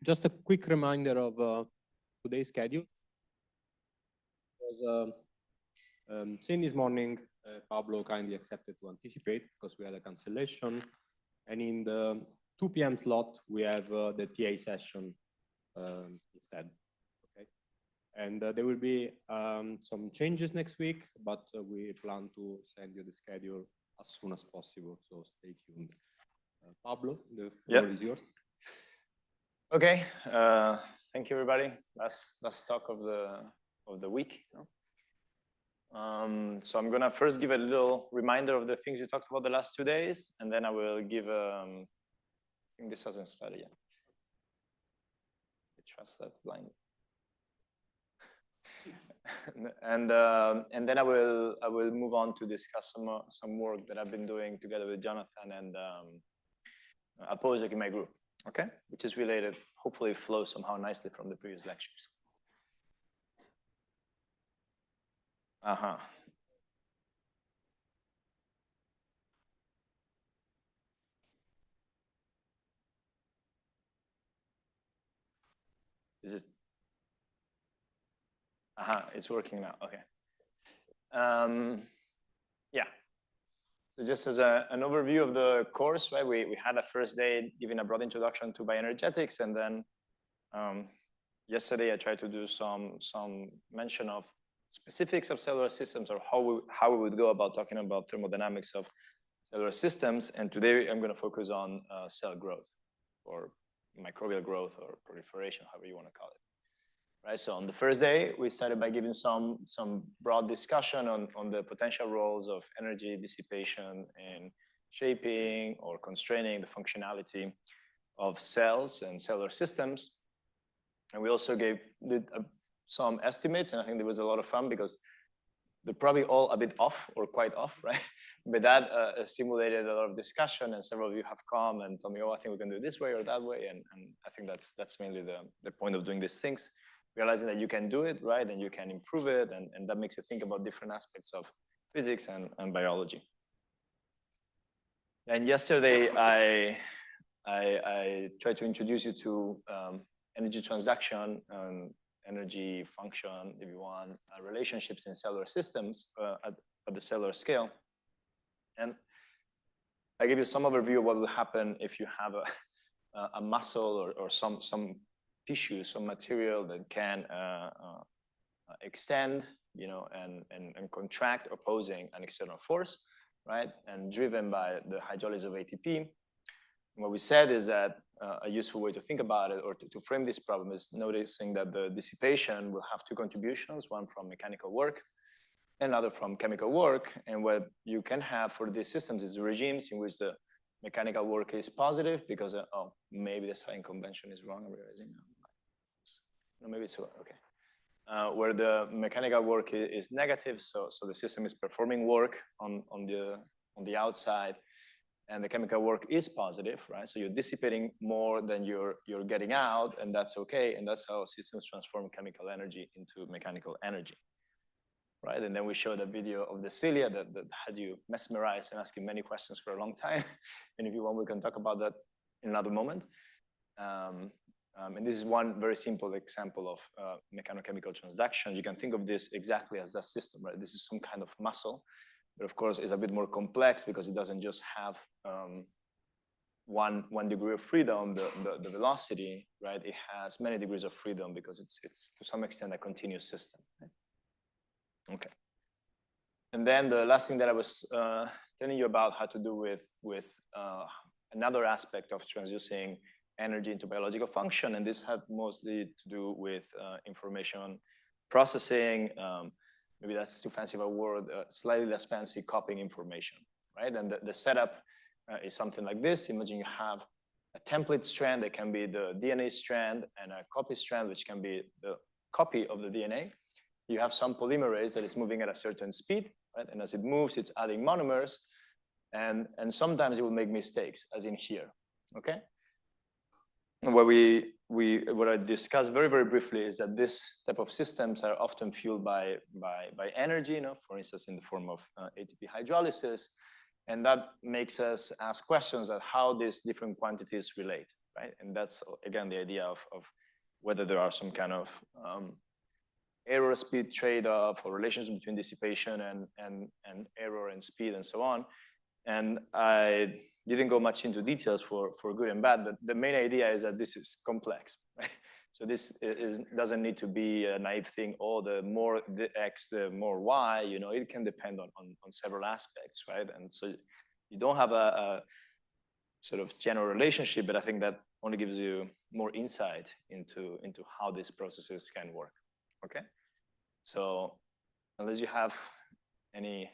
Just a quick reminder of today's schedule. Since this morning, Pablo kindly accepted to anticipate because we had a cancellation. And in the 2 p.m. slot, we have the TA session instead. Okay. And there will be some changes next week, but we plan to send you the schedule as soon as possible. So stay tuned. Pablo, the floor is yours. Okay. Thank you, everybody. Last talk of the week. So I'm gonna first give a little reminder of the things we talked about the last 2 days, and then I will give I think this hasn't started yet. I trust that blind. and then I will move on to discuss some work that I've been doing together with Jonathan and a postdoc in my group. Okay, which is related, hopefully flows somehow nicely from the previous lectures. Is it? It's working now. Okay. Yeah. So just as an overview of the course, right? We had a first day giving a broad introduction to bioenergetics, and then yesterday I tried to do some mention of specifics of cellular systems, or how we would go about talking about thermodynamics of cellular systems. And today I'm going to focus on cell growth, or microbial growth, or proliferation, however you want to call it. Right, so on the first day, we started by giving some broad discussion on the potential roles of energy dissipation in shaping or constraining the functionality of cells and cellular systems. And we also did some estimates, and I think there was a lot of fun because they're probably all a bit off or quite off, right? But that stimulated a lot of discussion, and several of you have come and told me, oh, I think we can do it this way or that way, and I think that's mainly the point of doing these things. Realizing that you can do it, right, and you can improve it, and that makes you think about different aspects of physics and biology. And yesterday, I tried to introduce you to energy transduction and energy function, if you want, relationships in cellular systems at the cellular scale. And I give you some overview of what will happen if you have a muscle or some tissue, some material that can extend, you know, and contract, opposing an external force, right? And driven by the hydrolysis of ATP. And what we said is that a useful way to think about it, or to frame this problem, is noticing that the dissipation will have two contributions, one from mechanical work, another from chemical work. And what you can have for these systems is regimes in which the mechanical work is positive because, oh, maybe the sign convention is wrong, I'm realizing now. No, maybe it's okay. Where the mechanical work is negative, so the system is performing work on the outside, and the chemical work is positive, right? So you're dissipating more than you're getting out, and that's okay. And that's how systems transform chemical energy into mechanical energy, right? And then we showed a video of the cilia that had you mesmerized and asking many questions for a long time. And if you want, we can talk about that in another moment. And this is one very simple example of mechanochemical transduction. You can think of this exactly as that system, right? This is some kind of muscle, but of course it's a bit more complex because it doesn't just have one degree of freedom, the velocity, right? It has many degrees of freedom because it's to some extent a continuous system. Right? Okay. And then the last thing that I was telling you about had to do with another aspect of transducing energy into biological function, and this had mostly to do with information processing. Maybe that's too fancy of a word, slightly less fancy, copying information, right? And the setup is something like this. Imagine you have a template strand that can be the DNA strand, and a copy strand, which can be the copy of the DNA. You have some polymerase that is moving at a certain speed, right? And as it moves, it's adding monomers, and sometimes it will make mistakes, as in here, okay? What I discussed very, very briefly is that this type of systems are often fueled by energy, you know, for instance, in the form of ATP hydrolysis. And that makes us ask questions at how these different quantities relate, right? And that's, again, the idea of whether there are some kind of error speed trade-off or relationship between dissipation and error and speed and so on. And I didn't go much into details for good and bad, but the main idea is that this is complex, right? So this doesn't need to be a naive thing, oh, the more the X, the more Y, you know, it can depend on several aspects, right? And so you don't have a sort of general relationship, but I think that only gives you more insight into how these processes can work, okay? So unless you have any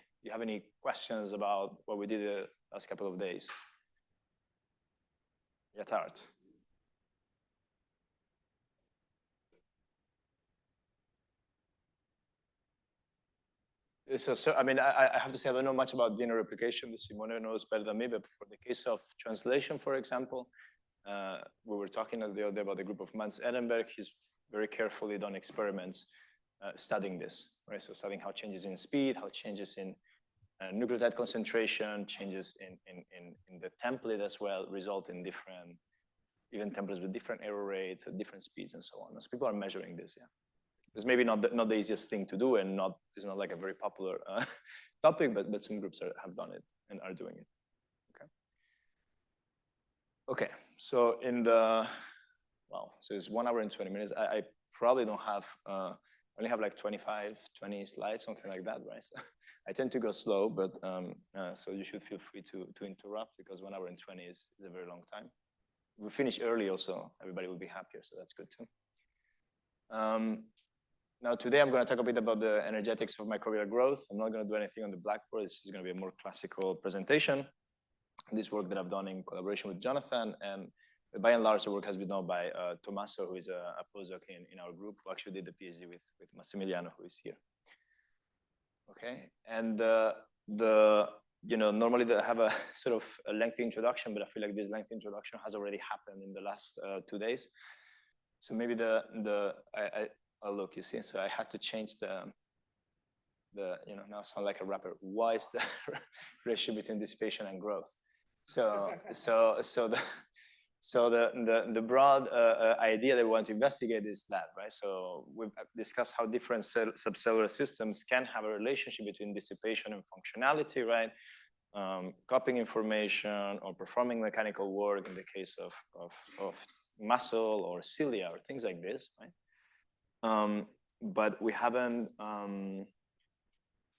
questions about what we did the last couple of days? Yatart. So I mean, I have to say I don't know much about DNA replication. Simone knows better than me, but for the case of translation, for example, we were talking the other day about the group of Mans Edinburgh. He's very carefully done experiments studying this, right? So studying how changes in speed, how changes in nucleotide concentration, changes in the template as well result in different, even templates with different error rates, different speeds and so on. So people are measuring this, yeah. It's maybe not the easiest thing to do, and it's not like a very popular topic, but some groups have done it and are doing it. Okay. Okay. So so it's 1 hour and 20 minutes. I probably don't have only have like 25, 20 slides, something like that, right? So I tend to go slow, but so you should feel free to interrupt, because 1 hour and 20 is a very long time. We finish early also, everybody will be happier, so that's good too. Now today I'm going to talk a bit about the energetics of microbial growth. I'm not going to do anything on the blackboard. This is going to be a more classical presentation. This work that I've done in collaboration with Jonathan, and by and large the work has been done by Tommaso, who is a postdoc in our group, who actually did the PhD with Massimiliano, who is here. Okay, and normally they have a sort of a lengthy introduction, but I feel like this lengthy introduction has already happened in the last 2 days. So maybe oh, look, you see, so I had to change the now I sound like a rapper. Why is the ratio between dissipation and growth? So the broad idea that we want to investigate is that, right? So we've discussed how different subcellular systems can have a relationship between dissipation and functionality, right? Copying information or performing mechanical work in the case of muscle or cilia or things like this, right? But we haven't,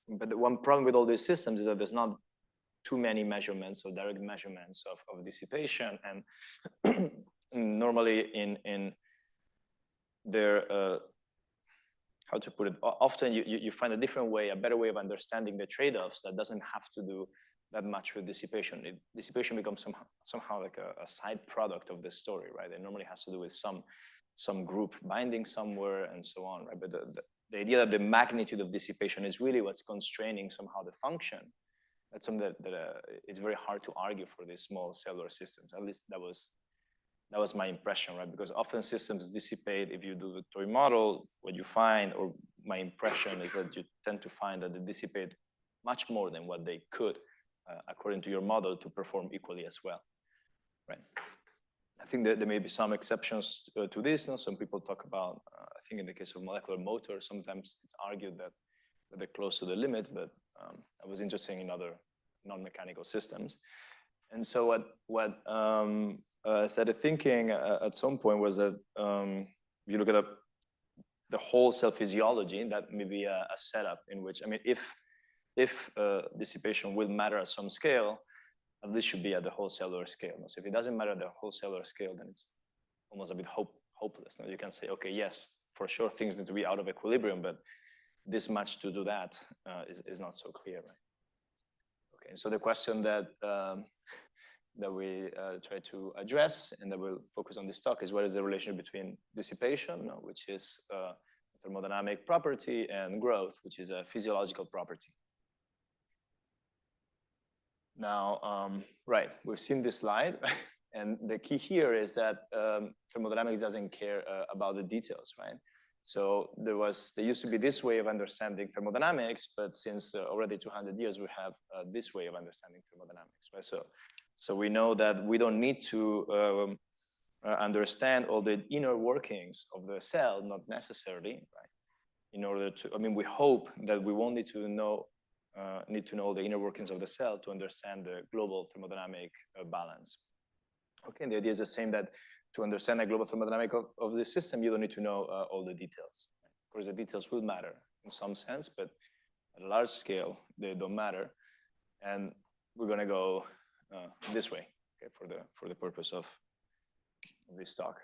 but the one problem with all these systems is that there's not too many measurements or direct measurements of dissipation. And normally in their, how to put it, often you find a different way, a better way of understanding the trade-offs that doesn't have to do that much with dissipation. Dissipation becomes somehow like a side product of the story, right? It normally has to do with some group binding somewhere and so on, right? But the idea that the magnitude of dissipation is really what's constraining somehow the function, that's something that it's very hard to argue for these small cellular systems. At least that was my impression, right? Because often systems dissipate. If you do the toy model, what you find, or my impression is that you tend to find that they dissipate much more than what they could, according to your model, to perform equally as well, right? I think that there may be some exceptions to this. You know, some people talk about, I think in the case of molecular motor, sometimes it's argued that they're close to the limit, but I was interested in other non-mechanical systems. And so what I started thinking at some point was that if you look at the whole cell physiology, that may be a setup in which, I mean, if dissipation will matter at some scale, at least should be at the whole cellular scale. So if it doesn't matter at the whole cellular scale, then it's almost a bit hopeless. Now you can say, okay, yes, for sure, things need to be out of equilibrium, but this much to do that is not so clear, right? Okay, so the question that we try to address and that we'll focus on this talk is what is the relationship between dissipation, which is a thermodynamic property, and growth, which is a physiological property. Now, right, we've seen this slide, and the key here is that thermodynamics doesn't care about the details, right? So there used to be this way of understanding thermodynamics, but since already 200 years, we have this way of understanding thermodynamics, right? So we know that we don't need to understand all the inner workings of the cell, not necessarily, right? In order to, I mean, we hope that we won't need to know all the inner workings of the cell to understand the global thermodynamic balance. Okay, and the idea is the same, that to understand the global thermodynamic of the system, you don't need to know all the details. Of course, the details will matter in some sense, but at a large scale, they don't matter. And we're going to go this way, okay, for the purpose of this talk.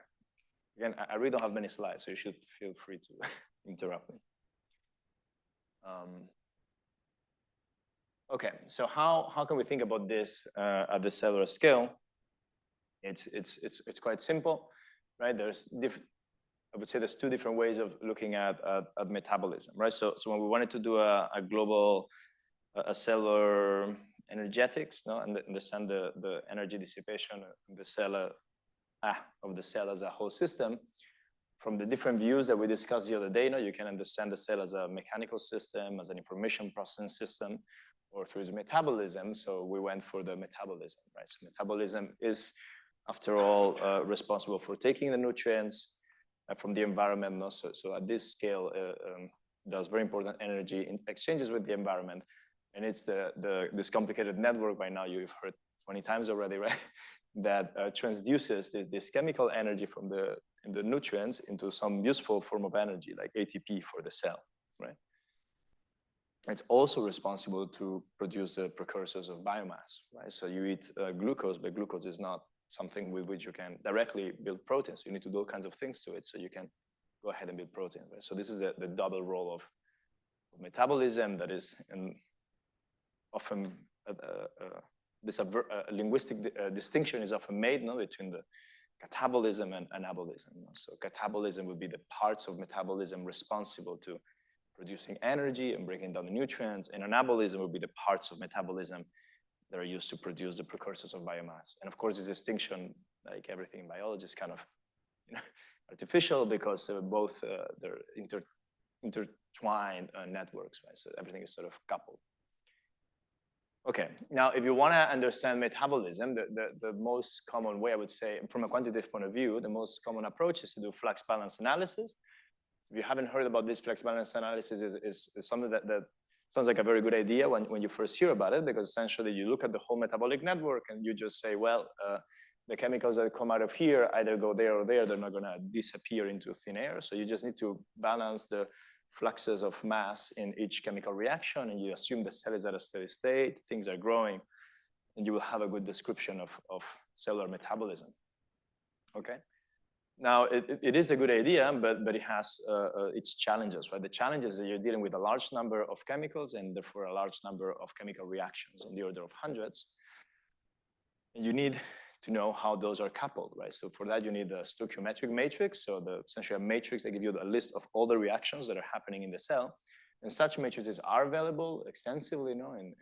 Again, I really don't have many slides, so you should feel free to interrupt me. Okay, so how can we think about this at the cellular scale? It's quite simple, right? I would say there's two different ways of looking at metabolism, right? So when we wanted to do a global cellular energetics, no, and understand the energy dissipation of the cell as a whole system, from the different views that we discussed the other day, no, you can understand the cell as a mechanical system, as an information processing system, or through its metabolism. So we went for the metabolism, right? So metabolism is, after all, responsible for taking the nutrients from the environment. No? So at this scale, does very important energy in exchanges with the environment. And it's this complicated network by now you've heard 20 times already, right? That transduces this chemical energy from the nutrients into some useful form of energy, like ATP for the cell, right? It's also responsible to produce the precursors of biomass, right? So you eat glucose, but glucose is not something with which you can directly build protein. So you need to do all kinds of things to it so you can go ahead and build protein, right? So this is the double role of metabolism that is often, this linguistic distinction is often made, no, between the catabolism and anabolism. No? So catabolism would be the parts of metabolism responsible to producing energy and breaking down the nutrients, and anabolism would be the parts of metabolism that are used to produce the precursors of biomass. And of course, this distinction, like everything in biology, is kind of artificial because both they're intertwined networks, right? So everything is sort of coupled. Okay, now if you want to understand metabolism, the most common way, I would say, from a quantitative point of view, the most common approach is to do flux balance analysis. If you haven't heard about this, flux balance analysis is something that sounds like a very good idea when you first hear about it, because essentially you look at the whole metabolic network and you just say, well, the chemicals that come out of here either go there or there, they're not going to disappear into thin air. So you just need to balance the fluxes of mass in each chemical reaction, and you assume the cell is at a steady state, things are growing, and you will have a good description of cellular metabolism. Okay? Now, it is a good idea, but it has its challenges, right? The challenge is that you're dealing with a large number of chemicals and therefore a large number of chemical reactions on the order of hundreds. And you need to know how those are coupled, right? So for that, you need a stoichiometric matrix. So essentially a matrix that gives you a list of all the reactions that are happening in the cell. And such matrices are available extensively, in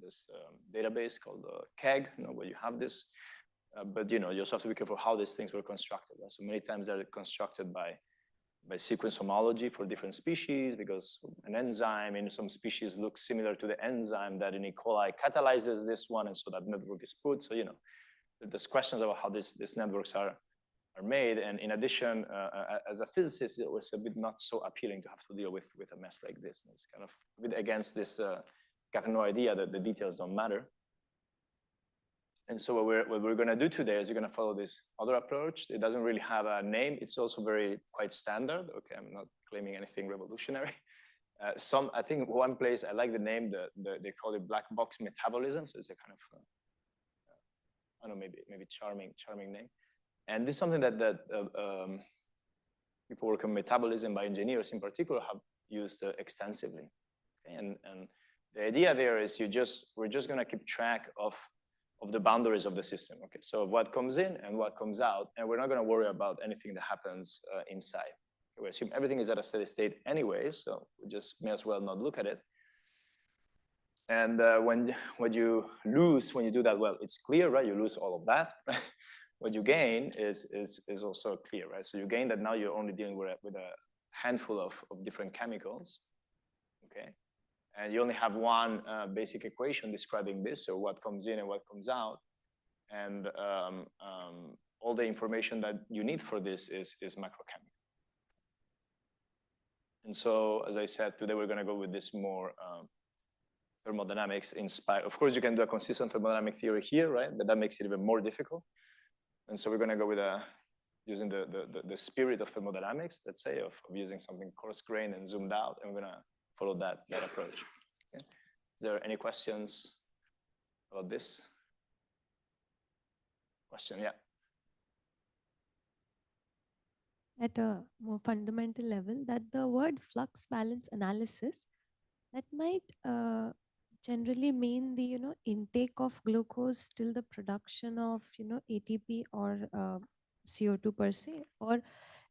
this database called KEGG, where you have this. But you also have to be careful how these things were constructed. Right? So many times they're constructed by sequence homology for different species, because an enzyme in some species looks similar to the enzyme that in E. coli catalyzes this one, and so that network is put. So there's questions about how these networks are made. And in addition, as a physicist, it was a bit not so appealing to have to deal with a mess like this. It's kind of a bit against this kind of no idea that the details don't matter. And so what we're going to do today is you're going to follow this other approach. It doesn't really have a name. It's also quite standard. Okay, I'm not claiming anything revolutionary. I think one place I like the name, they call it black box metabolism. So it's a kind of, I don't know, maybe charming name. And this is something that people working on metabolism, by engineers in particular, have used extensively. Okay? And the idea there is we're just going to keep track of the boundaries of the system. Okay, so what comes in and what comes out, and we're not going to worry about anything that happens inside. We assume everything is at a steady state anyway, so we just may as well not look at it. And what you lose when you do that, well, it's clear, right? You lose all of that. Right? What you gain is also clear, right? So you gain that now you're only dealing with a handful of different chemicals, okay? And you only have one basic equation describing this, so what comes in and what comes out. And all the information that you need for this is macrochemical. And so, as I said, today we're going to go with this more thermodynamics inspired. Of course, you can do a consistent thermodynamic theory here, right? But that makes it even more difficult. And so we're going to go with using the spirit of thermodynamics, let's say, of using something coarse-grained and zoomed out, and we're going to follow that approach. Okay. Is there any questions about this? Question, yeah. At a more fundamental level, that the word flux balance analysis, that might generally mean the intake of glucose till the production of ATP or CO2 per se, or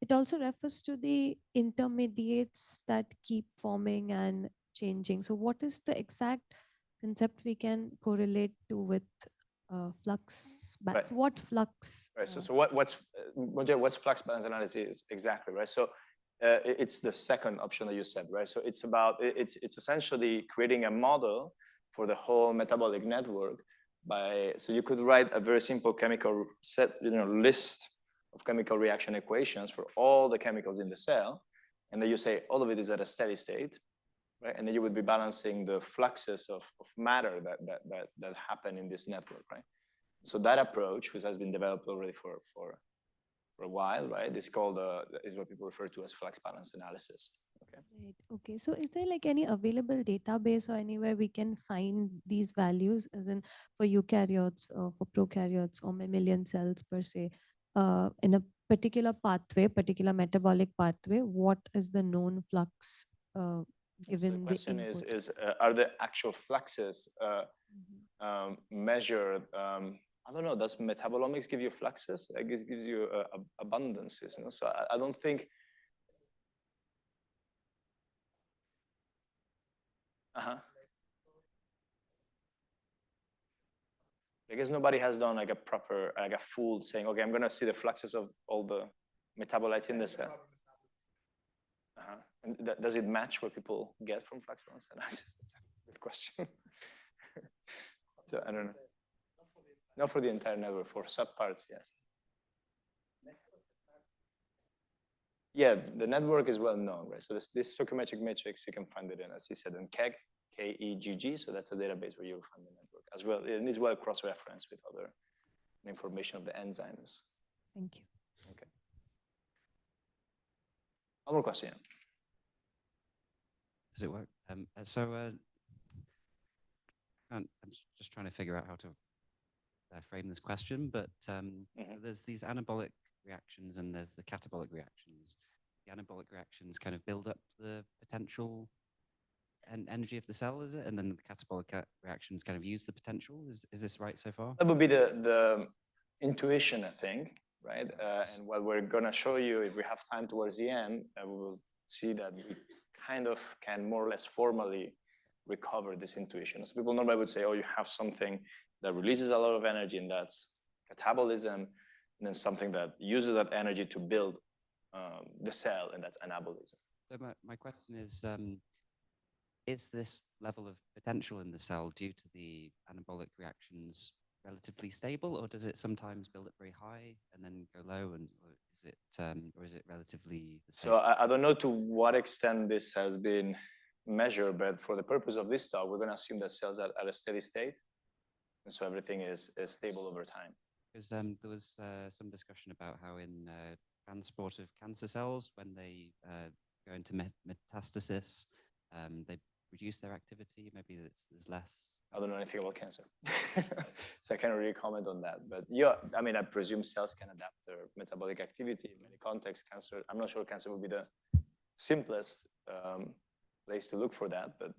it also refers to the intermediates that keep forming and changing. So what is the exact concept we can correlate to with flux? Right. What flux? Right. So what's flux balance analysis exactly, right? So it's the second option that you said, right? So it's about it's essentially creating a model for the whole metabolic network so you could write a very simple chemical set, list of chemical reaction equations for all the chemicals in the cell, and then you say all of it is at a steady state, right? And then you would be balancing the fluxes of matter that happen in this network, right? So that approach, which has been developed already for a while, right, is called is what people refer to as flux balance analysis. Okay. Right. Okay. So is there like any available database or anywhere we can find these values, as in for eukaryotes or for prokaryotes or mammalian cells per se, in a particular pathway, particular metabolic pathway, what is the known flux given so the question input? is are the actual fluxes measured? I don't know, does metabolomics give you fluxes? I guess it gives you abundances. So I don't think. I guess nobody has done like a full saying, okay, I'm going to see the fluxes of all the metabolites in the cell. And does it match what people get from flux balance analysis? That's a good question. So I don't know. Not for the entire network, for subparts, yes. Yeah, the network is well known, right? So this stoichiometric matrix, you can find it in, as you said, in KEGG, K-E-G-G. So that's a database where you'll find the network as well. It is well cross-referenced with other information of the enzymes. Thank you. Okay. One more question. Does it work? I'm just trying to figure out how to frame this question, but there's these anabolic reactions and there's the catabolic reactions. The anabolic reactions kind of build up the potential and energy of the cell, is it? And then the catabolic reactions kind of use the potential. Is this right so far? That would be the intuition, I think, right? And what we're going to show you, if we have time towards the end, we will see that we kind of can more or less formally recover this intuition. So people normally would say, oh, you have something that releases a lot of energy, and that's catabolism, and then something that uses that energy to build the cell, and that's anabolism. So my question is this level of potential in the cell due to the anabolic reactions relatively stable, or does it sometimes build up very high and then go low, or is it relatively the same? So I don't know to what extent this has been measured, but for the purpose of this talk, we're going to assume that cells are at a steady state, and so everything is stable over time. Because there was some discussion about how in transport of cancer cells, when they go into metastasis, they reduce their activity. Maybe there's less. I don't know anything about cancer, so I can't really comment on that. But yeah, I mean, I presume cells can adapt their metabolic activity in many contexts. Cancer, I'm not sure cancer would be the simplest place to look for that, but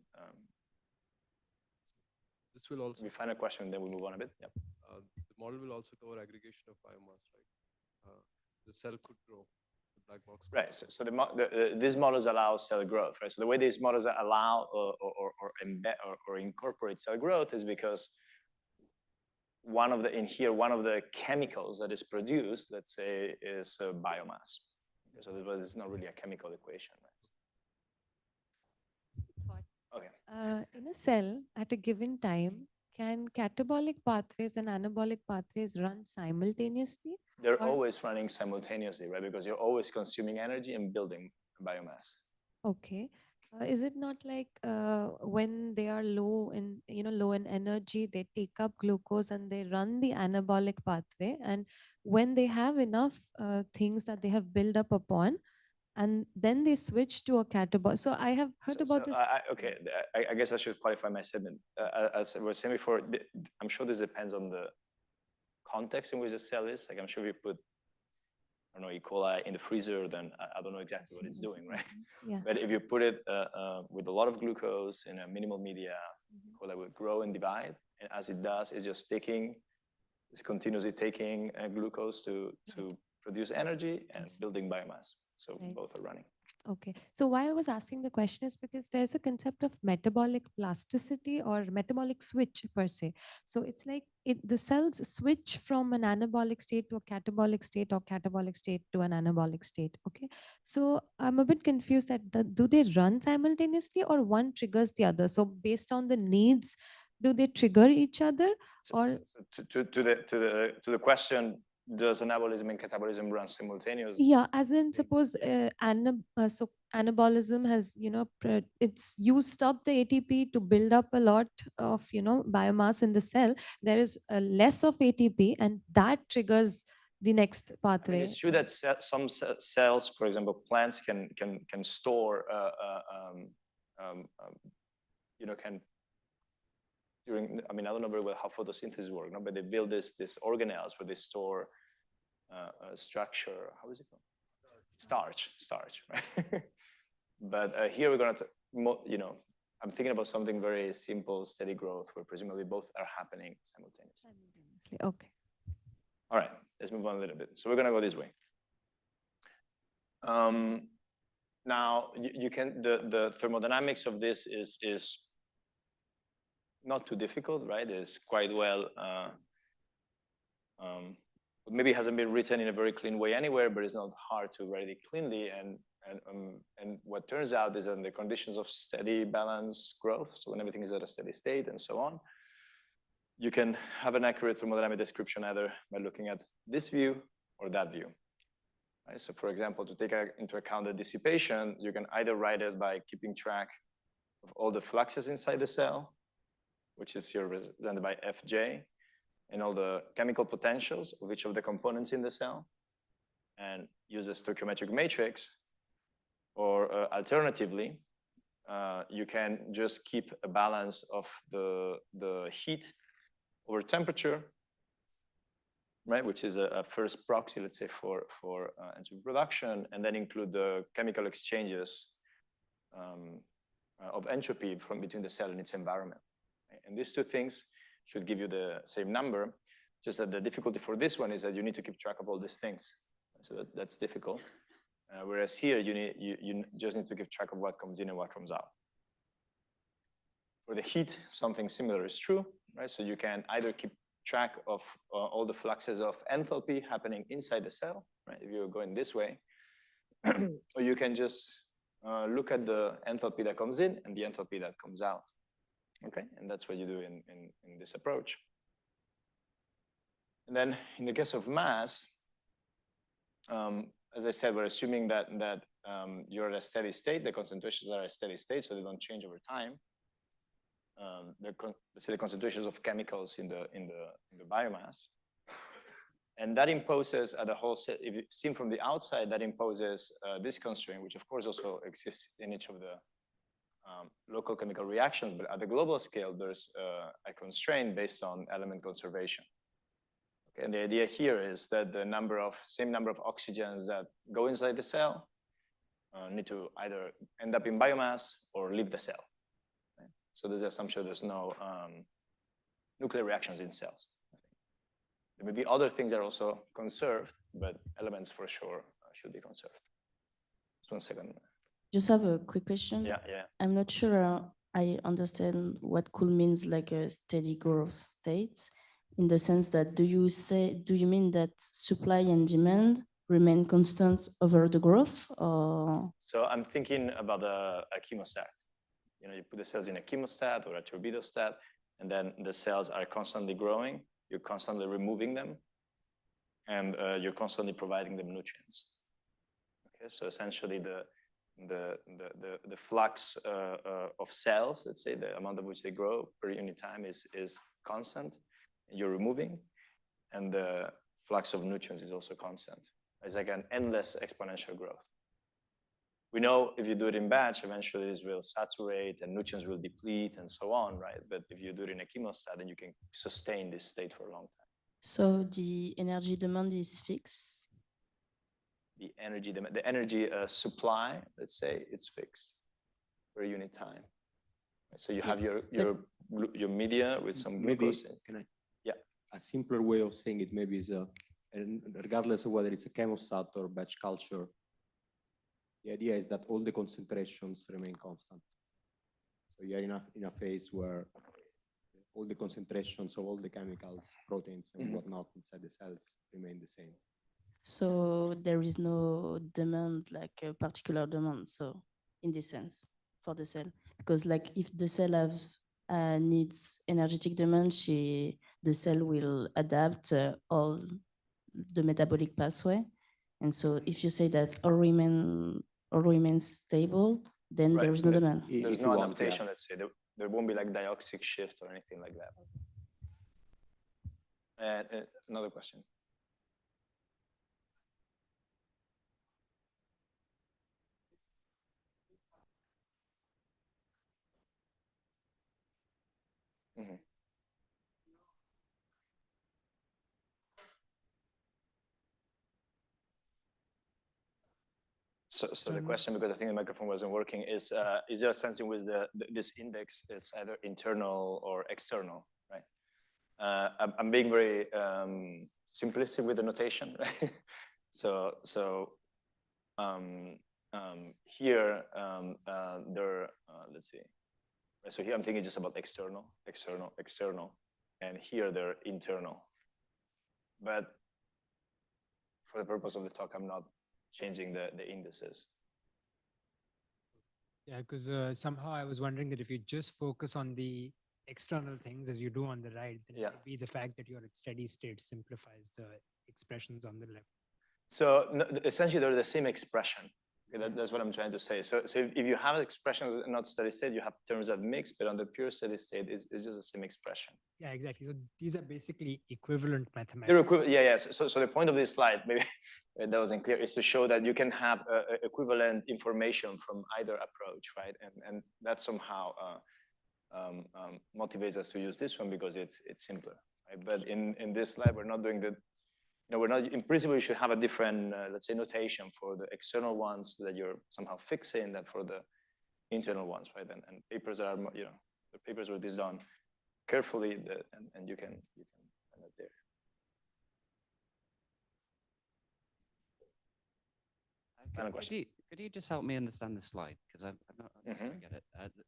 this will also we find a question, then we move on a bit. Yep. The model will also cover aggregation of biomass, right? The cell could grow. The black box. Right. So these models allow cell growth, right? So the way these models allow or embed or incorporate cell growth is because one of the chemicals that is produced, let's say, is biomass. So this is not really a chemical equation, right? Okay. In a cell at a given time, can catabolic pathways and anabolic pathways run simultaneously? They're always running simultaneously, right? Because you're always consuming energy and building biomass. Okay. Is it not like when they are low in, low in energy, they take up glucose and they run the anabolic pathway, and when they have enough things that they have built up upon, and then they switch to a catabolic. So I have heard about this. Okay, I guess I should qualify my statement. As I was saying before, I'm sure this depends on the context in which the cell is. Like I'm sure if you put, I don't know, E. coli in the freezer, then I don't know exactly what it's doing, right? Yeah. But if you put it with a lot of glucose in a minimal media, coli will grow and divide. And as it does, it's just it's continuously taking glucose to produce energy and building biomass. So both are running. Okay. So why I was asking the question is because there's a concept of metabolic plasticity or metabolic switch per se. So it's like the cells switch from an anabolic state to a catabolic state or catabolic state to an anabolic state. Okay. So I'm a bit confused that do they run simultaneously or one triggers the other? So based on the needs, do they trigger each other? Or to the question, does anabolism and catabolism run simultaneously? Yeah, as in suppose so anabolism has, it's used up the ATP to build up a lot of, biomass in the cell. There is less of ATP and that triggers the next pathway. I mean, it's true that some cells, for example, plants can store, can during, I mean, I don't know very well how photosynthesis works, no? But they build this organelles where they store structure. How is it called? Starch, right? But here we're going to, I'm thinking about something very simple, steady growth, where presumably both are happening simultaneously. Okay. All right, let's move on a little bit. So we're going to go this way. Now, you can, the thermodynamics of this is not too difficult, right? It's quite well, maybe it hasn't been written in a very clean way anywhere, but it's not hard to write it cleanly. And what turns out is that in the conditions of steady balance growth, so when everything is at a steady state and so on, you can have an accurate thermodynamic description either by looking at this view or that view. Right? So for example, to take into account the dissipation, you can either write it by keeping track of all the fluxes inside the cell, which is here represented by Fj, and all the chemical potentials of each of the components in the cell, and use a stoichiometric matrix. Or alternatively, you can just keep a balance of the heat over temperature, right? Which is a first proxy, let's say, for entropy production, and then include the chemical exchanges of entropy from between the cell and its environment. Right? And these two things should give you the same number, just that the difficulty for this one is that you need to keep track of all these things. So that's difficult. Whereas here, you just need to keep track of what comes in and what comes out. For the heat, something similar is true, right? So you can either keep track of all the fluxes of enthalpy happening inside the cell, right? If you're going this way, or you can just look at the enthalpy that comes in and the enthalpy that comes out. Okay, and that's what you do in this approach. And then in the case of mass, as I said, we're assuming that you're at a steady state. The concentrations are at a steady state, so they don't change over time. Let's say the concentrations of chemicals in the biomass, and that imposes at the whole set. If you seen from the outside, that imposes this constraint, which of course also exists in each of the local chemical reactions, but at the global scale, there's a constraint based on element conservation. Okay, and the idea here is that the same number of oxygens that go inside the cell need to either end up in biomass or leave the cell. Right? So there's the assumption there's no nuclear reactions in cells. There may be other things that are also conserved, but elements for sure should be conserved. Just 1 second. Just have a quick question. Yeah. I'm not sure I understand what cool means, like a steady growth state, in the sense that do you mean that supply and demand remain constant over the growth, or? So I'm thinking about a chemostat. You put the cells in a chemostat or a turbidostat, and then the cells are constantly growing, you're constantly removing them, and you're constantly providing them nutrients. Okay, so essentially the flux of cells, let's say the amount of which they grow per unit time is constant, you're removing, and the flux of nutrients is also constant. It's like an endless exponential growth. We know if you do it in batch, eventually this will saturate and nutrients will deplete and so on, right? But if you do it in a chemostat, then you can sustain this state for a long time. So the energy demand is fixed? The energy demand, the energy supply, let's say, it's fixed per unit time. So you have your media with some glucose. Maybe, can I? Yeah. A simpler way of saying it maybe is, and regardless of whether it's a chemostat or batch culture, the idea is that all the concentrations remain constant. So you're in a phase where all the concentrations of all the chemicals, proteins, and whatnot inside the cells remain the same. So there is no demand, like a particular demand, so in this sense, for the cell. Because like if the cell needs energetic demand, the cell will adapt all the metabolic pathway. And so if you say that all remains stable, then Right. there is no demand. There's no adaptation, let's say. There won't be like dioxic shift or anything like that. And another question. Mm-hmm. So the question, because I think the microphone wasn't working, is there a sense in which this index is either internal or external, right? I'm being very simplistic with the notation, right? Here, let's see. So here I'm thinking just about external, and here they're internal. But for the purpose of the talk, I'm not changing the indices. Yeah, because somehow I was wondering that if you just focus on the external things as you do on the right, then it would be the fact that you're at steady state simplifies the expressions on the left. So essentially, they're the same expression. Okay, that's what I'm trying to say. So if you have expressions not steady state, you have terms that mix, but on the pure steady state, it's just the same expression. Yeah, exactly. So these are basically equivalent mathematics. They're equivalent. Yeah. So the point of this slide, maybe that wasn't clear, is to show that you can have equivalent information from either approach, right? And that somehow motivates us to use this one because it's simpler, right? But in this slide, we're not doing the. We're not, in principle, you should have a different, let's say, notation for the external ones that you're somehow fixing than for the internal ones, right? And papers are, the papers were this done carefully, and you can find it there. Could you just help me understand this slide? Because I'm not get it.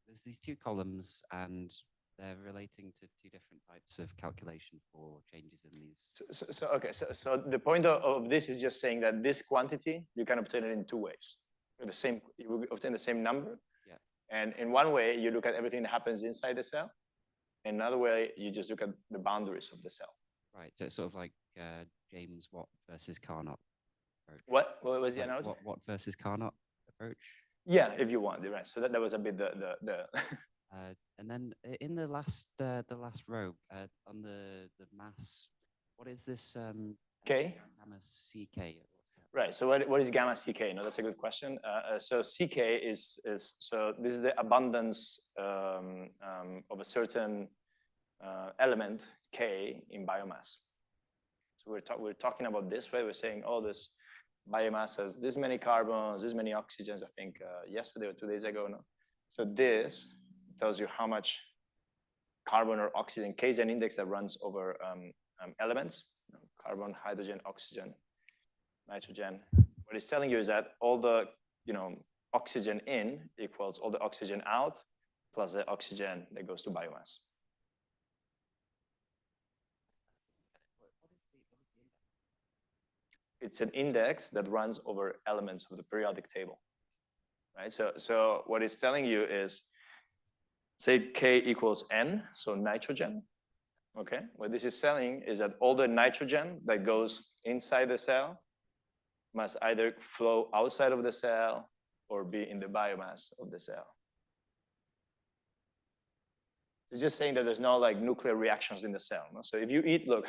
There's these two columns, and they're relating to two different types of calculation for changes in these. So the point of this is just saying that this quantity, you can obtain it in two ways. You will obtain the same number. Yeah. And in one way, you look at everything that happens inside the cell. In another way, you just look at the boundaries of the cell. Right. So it's sort of like James Watt versus Carnot approach. What was the analogy? Watt versus Carnot approach? Yeah, if you want, right. So that was a bit the and then in the last row on the mass, what is this? K? Gamma CK. Right. So what is gamma CK? No, that's a good question. So CK is so this is the abundance of a certain element K in biomass. So we're talking about this, right? We're saying, oh, this biomass has this many carbons, this many oxygens. I think yesterday or 2 days ago. No. So this tells you how much carbon or oxygen. K is an index that runs over elements: carbon, hydrogen, oxygen, nitrogen. What it's telling you is that all the oxygen in equals all the oxygen out plus the oxygen that goes to biomass. It's an index that runs over elements of the periodic table, right? So what it's telling you is, say K equals N, so nitrogen. Okay, what this is telling is that all the nitrogen that goes inside the cell must either flow outside of the cell or be in the biomass of the cell. It's just saying that there's no like nuclear reactions in the cell. No? So if you eat, look,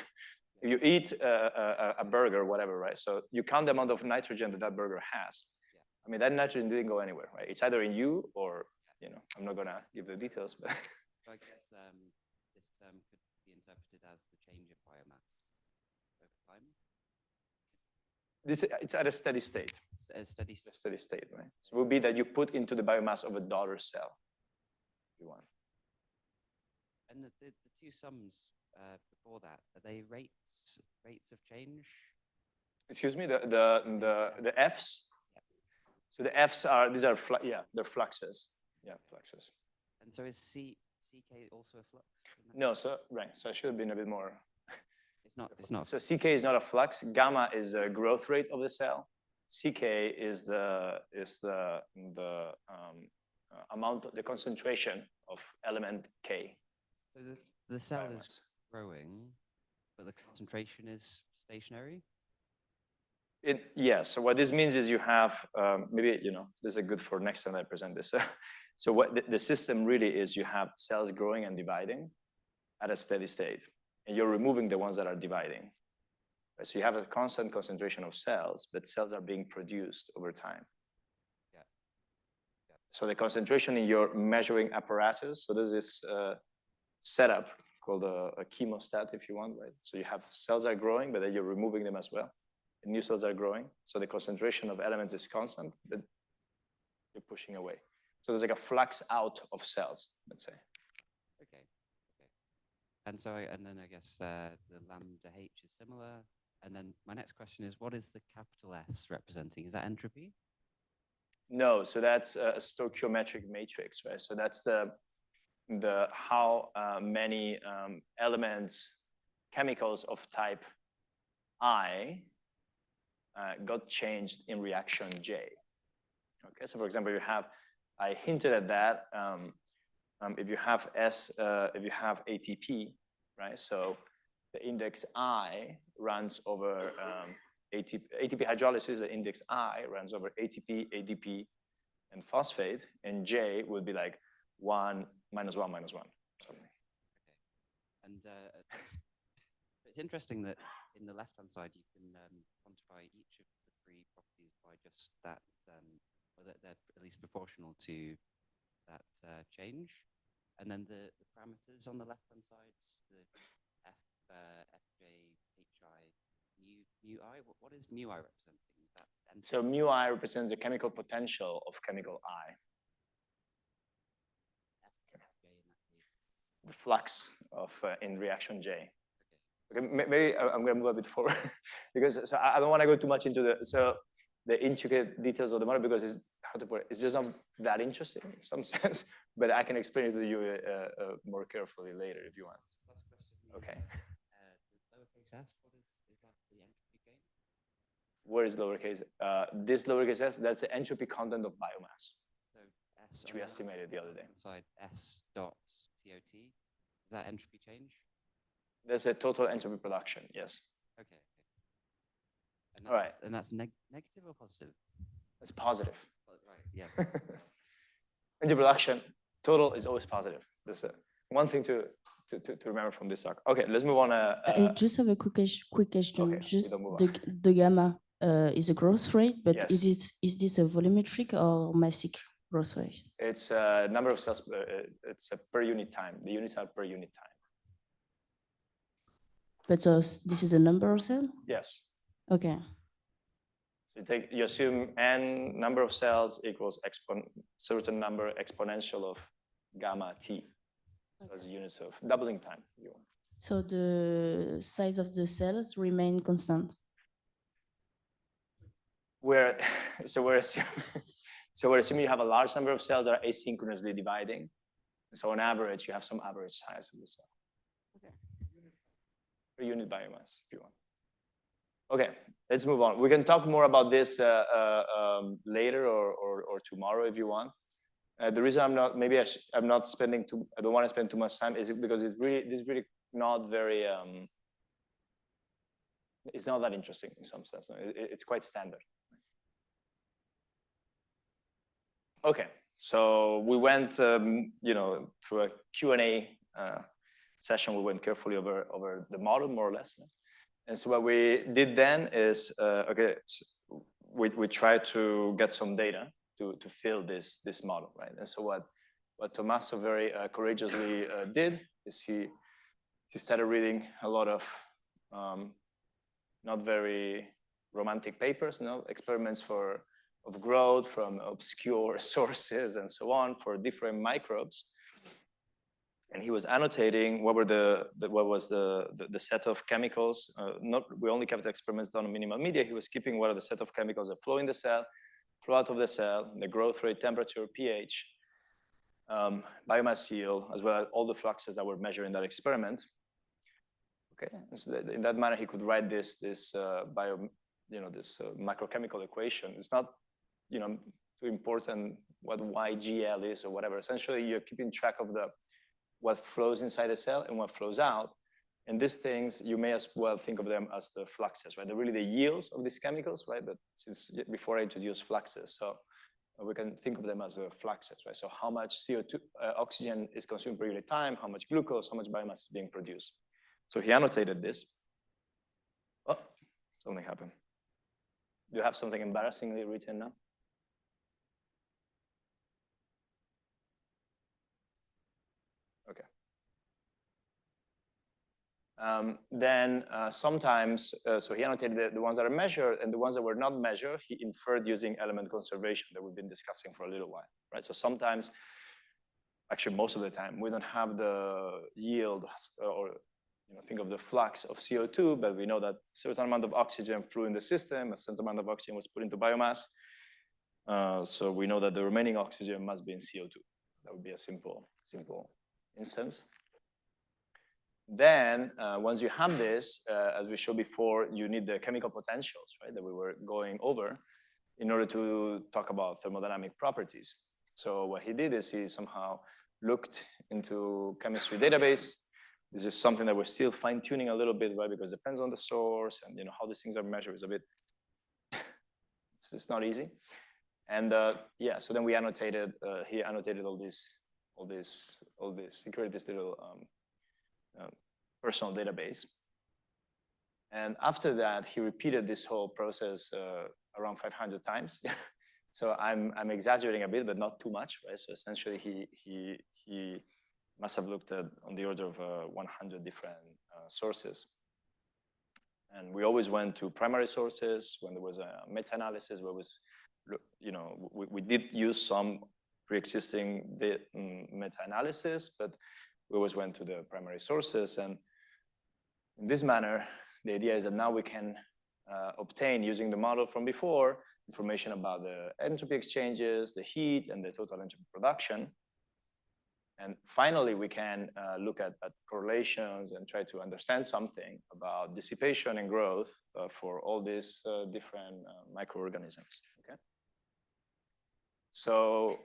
if you eat a burger, whatever, right? So you count the amount of nitrogen that that burger has. Yeah. I mean, that nitrogen didn't go anywhere, right? It's either in you or, you know, I'm not gonna give the details, but. So I guess this term could be interpreted as the change of biomass over time. It's at a steady state. A steady state. A steady state, right? So it would be that you put into the biomass of a daughter cell, if you want. And the two sums before that, are they rates of change? Excuse me, the Fs. Yeah. So the Fs are they're fluxes. Yeah, fluxes. And so is CK also a flux? No, so right. So I should have been a bit more. It's not. So CK is not a flux. Gamma is the growth rate of the cell. CK is the amount, the concentration of element K. So the cell is growing, but the concentration is stationary? Yes. So what this means is you have, maybe, you know, this is good for next time I present this. So what the system really is, you have cells growing and dividing at a steady state, and you're removing the ones that are dividing. Right? So you have a constant concentration of cells, but cells are being produced over time. Yeah. So the concentration in your measuring apparatus, so there's this setup called a chemostat, if you want, right? So you have cells are growing, but then you're removing them as well. And new cells are growing. So the concentration of elements is constant, but you're pushing away. So there's like a flux out of cells, let's say. Okay. And so, and then I guess the lambda H is similar. And then my next question is, what is the capital S representing? Is that entropy? No, so that's a stoichiometric matrix, right? So that's the how many elements, chemicals of type I got changed in reaction J. Okay, so for example, I hinted at that. If you have ATP, right? So the index I runs over ATP hydrolysis. The index I runs over ATP, ADP, and phosphate, and J will be like 1 minus 1 minus 1. Something. Okay, and it's interesting that in the left-hand side you can quantify each of the three properties by just that, or that they're at least proportional to that change. And then the parameters on the left-hand side, the F, Fj, Hi, mu I. What is mu I representing? So mu I represents the chemical potential of chemical I. The flux of in reaction J. Okay, maybe I'm going to move a bit forward because so I don't want to go too much into the intricate details of the model because it's just not that interesting in some sense. But I can explain it to you more carefully later if you want. Okay. Lowercase s. What is that? The entropy gain? Where is lowercase? This lowercase s. That's the entropy content of biomass. So S. Which we estimated the other day. Inside S dot TOT. Is that entropy change? That's a total entropy production. Yes. Okay. All right. And that's negative or positive? It's positive. Right. Yeah. Entropy production total is always positive. That's one thing to remember from this talk. Okay, let's move on. I just have a quick question. Okay, just the gamma is a growth rate, but yes. is this a volumetric or massic growth rate? It's a number of cells. It's a per unit time. The units are per unit time. But this is the number of cells? Yes. Okay. So you assume n number of cells equals certain number exponential of gamma t. So as units of doubling time. So the size of the cells remain constant. We're assuming you have a large number of cells that are asynchronously dividing. So on average, you have some average size of the cell. Okay. Per unit biomass, if you want. Okay, let's move on. We can talk more about this later or tomorrow if you want. The reason I'm not, maybe I'm not spending too, I don't want to spend too much time, is because it's really not very, it's not that interesting in some sense. It's quite standard. Okay, so we went, you know, through a Q&A session. We went carefully over the model, more or less. And so what we did then is, okay, so we tried to get some data to fill this model, right? And so what Tommaso very courageously did is he started reading a lot of not very romantic papers, experiments of growth from obscure sources and so on for different microbes. And he was annotating what was the set of chemicals. We only kept experiments done on minimal media. He was keeping what are the set of chemicals that flow in the cell, flow out of the cell, the growth rate, temperature, pH, biomass yield, as well as all the fluxes that were measured in that experiment. Okay, and so in that manner, he could write this microchemical equation. It's not, too important what YGL is or whatever. Essentially, you're keeping track of what flows inside the cell and what flows out. And these things, you may as well think of them as the fluxes, right? They're really the yields of these chemicals, right? But since before I introduced fluxes, so we can think of them as the fluxes, right? So how much CO2, oxygen is consumed per unit time, how much glucose, how much biomass is being produced. So he annotated this. Oh, something happened. Do you have something embarrassingly written now? Okay. Then sometimes, so he annotated the ones that are measured, and the ones that were not measured, he inferred using element conservation that we've been discussing for a little while, right? So sometimes, actually most of the time, we don't have the yield or think of the flux of CO2, but we know that a certain amount of oxygen flew in the system, a certain amount of oxygen was put into biomass. So we know that the remaining oxygen must be in CO2. That would be a simple instance. Then once you have this, as we showed before, you need the chemical potentials, right, that we were going over in order to talk about thermodynamic properties. So what he did is he somehow looked into chemistry database. This is something that we're still fine-tuning a little bit, right? Because it depends on the source and how these things are measured is a bit, it's not easy. And yeah, so then we annotated, he annotated all this, he created this little personal database. And after that, he repeated this whole process around 500 times. So I'm exaggerating a bit, but not too much, right? So essentially he must have looked at on the order of 100 different sources. And we always went to primary sources when there was a meta-analysis where was, we did use some pre-existing meta-analysis, but we always went to the primary sources. And in this manner, the idea is that now we can obtain, using the model from before, information about the entropy exchanges, the heat, and the total entropy production. And finally, we can look at correlations and try to understand something about dissipation and growth for all these different microorganisms. Okay. So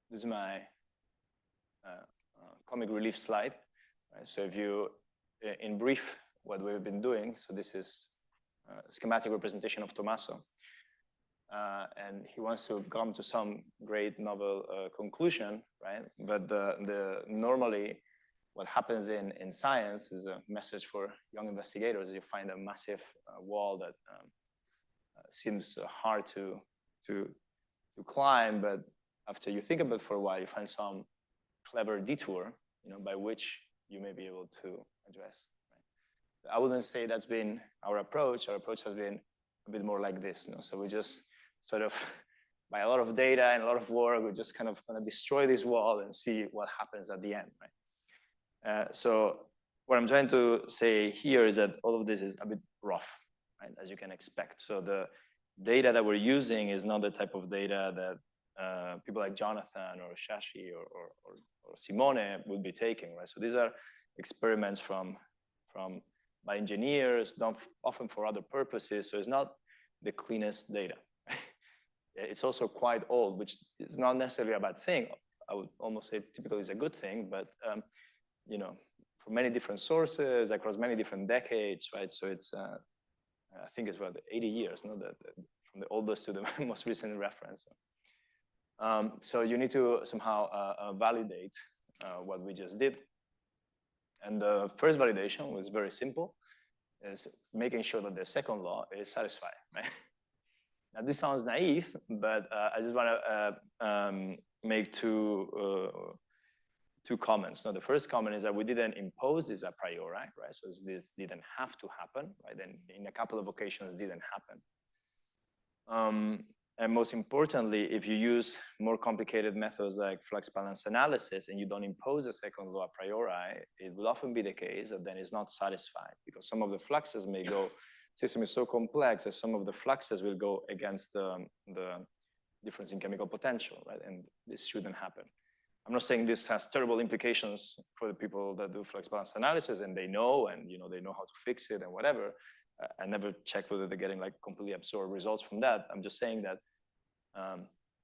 this is my comic relief slide. Right? So if you, in brief, what we've been doing. So this is a schematic representation of Tommaso. And he wants to come to some great novel conclusion, right? But normally what happens in science is a message for young investigators. You find a massive wall that seems hard to climb, but after you think about it for a while, you find some clever detour, by which you may be able to address. Right? I wouldn't say that's been our approach. Our approach has been a bit more like this. So we just sort of, by a lot of data and a lot of work, we just kind of going to destroy this wall and see what happens at the end, right? So what I'm trying to say here is that all of this is a bit rough, right, as you can expect. So the data that we're using is not the type of data that people like Jonathan or Shashi or Simone would be taking, right? So these are experiments by engineers, done often for other purposes. So it's not the cleanest data. It's also quite old, which is not necessarily a bad thing. I would almost say typically it's a good thing, but you know, for many different sources across many different decades, right? So it's, I think it's about 80 years, no? From the oldest to the most recent reference. So you need to somehow validate what we just did. And the first validation was very simple, is making sure that the second law is satisfied, right? Now this sounds naive, but I just want to make two comments. Now the first comment is that we didn't impose this a priori, right? So this didn't have to happen, right? And in a couple of occasions didn't happen. And most importantly, if you use more complicated methods like flux balance analysis and you don't impose a second law a priori, it will often be the case that then it's not satisfied because some of the fluxes may go, system is so complex that some of the fluxes will go against the difference in chemical potential, right? And this shouldn't happen. I'm not saying this has terrible implications for the people that do flux balance analysis and they know they know how to fix it and whatever. I never checked whether they're getting like completely absurd results from that. I'm just saying that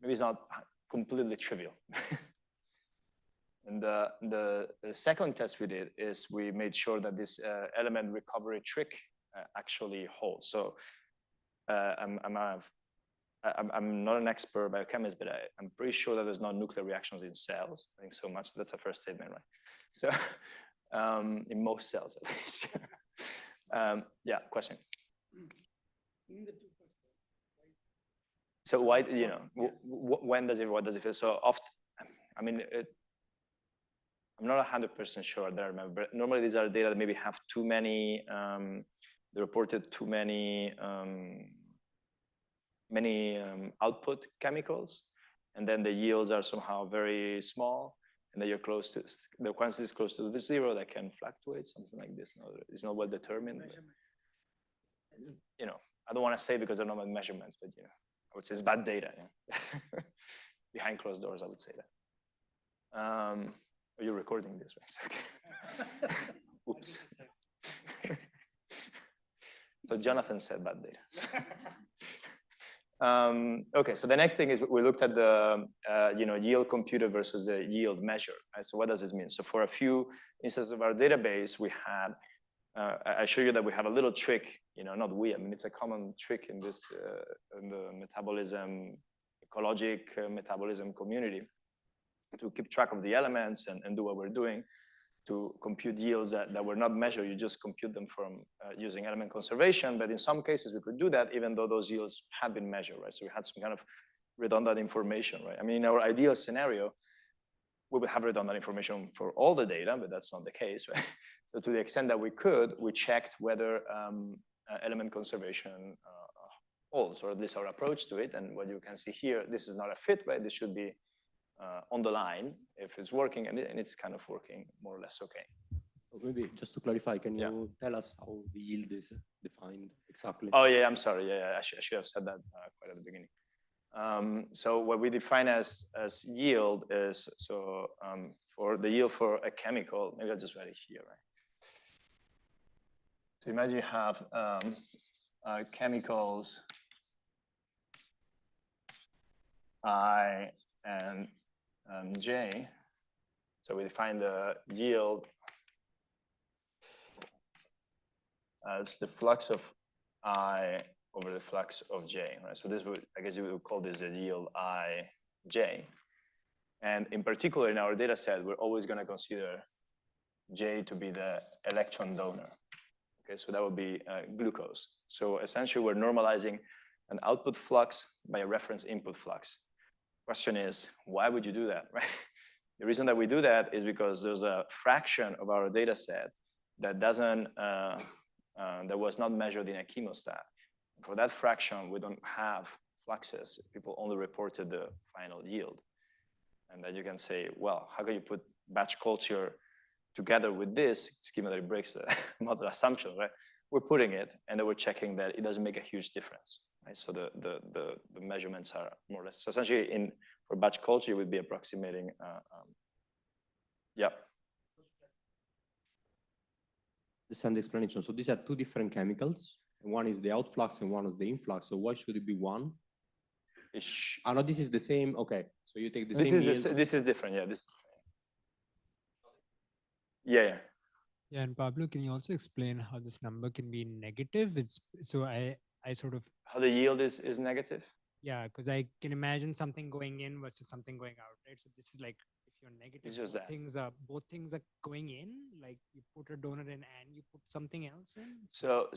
maybe it's not completely trivial. And the second test we did is we made sure that this element recovery trick actually holds. So I'm not an expert biochemist, but I'm pretty sure that there's no nuclear reactions in cells. I think so much. That's a first statement, right? So in most cells, at least. Yeah, question. So why, when does it, what does it feel? So often, I mean, I'm not 100% sure that I remember, but normally these are data that maybe have too many, they reported too many, output chemicals, and then the yields are somehow very small, and then you're close to, the quantity is close to the zero that can fluctuate, something like this. No, it's not well determined. But, I don't want to say because they're not measurements, but I would say it's bad data. Yeah? Behind closed doors, I would say that. Are you recording this, right? Okay. Oops. So Jonathan said bad data. Okay, so the next thing is we looked at the yield computed versus the yield measured. Right? So what does this mean? So for a few instances of our database, we had, I show you that we have a little trick, not we, I mean, it's a common trick in this, in the metabolism, ecologic metabolism community to keep track of the elements and do what we're doing to compute yields that were not measured. You just compute them from using element conservation. But in some cases, we could do that even though those yields had been measured, right? So we had some kind of redundant information, right? I mean, in our ideal scenario, we would have redundant information for all the data, but that's not the case, right? So to the extent that we could, we checked whether element conservation holds, or at least our approach to it. And what you can see here, this is not a fit, right? This should be on the line if it's working, and it's kind of working more or less okay. So maybe just to clarify, can you tell us how the yield is defined exactly? Oh yeah, I'm sorry. Yeah, I should have said that quite at the beginning. So what we define as yield is, so for the yield for a chemical, maybe I'll just write it here, right? So imagine you have chemicals I and J. So we define the yield as the flux of I over the flux of J, right? So this would, I guess you would call this a yield IJ. And in particular, in our data set, we're always going to consider J to be the electron donor. Okay, so that would be glucose. So essentially, we're normalizing an output flux by a reference input flux. Question is, why would you do that, right? The reason that we do that is because there's a fraction of our data set that doesn't, that was not measured in a chemostat. For that fraction, we don't have fluxes. People only reported the final yield. And then you can say, well, how can you put batch culture together with this schema that it breaks the model assumption, right? We're putting it, and then we're checking that it doesn't make a huge difference, right? So the measurements are more or less, so essentially for batch culture, you would be approximating, yeah. The same explanation. So these are two different chemicals. One is the outflux and one is the influx. So why should it be one? no, this is the same. Okay, so you take the This same is yield. this is different. Yeah, this. Yeah. Yeah, and Pablo, can you also explain how this number can be negative? It's so I sort of How the yield is negative. Yeah, because I can imagine something going in versus something going out, right? So this is like if you're negative, It's just that. both things are going in. Like you put a donor in and you put something else in. So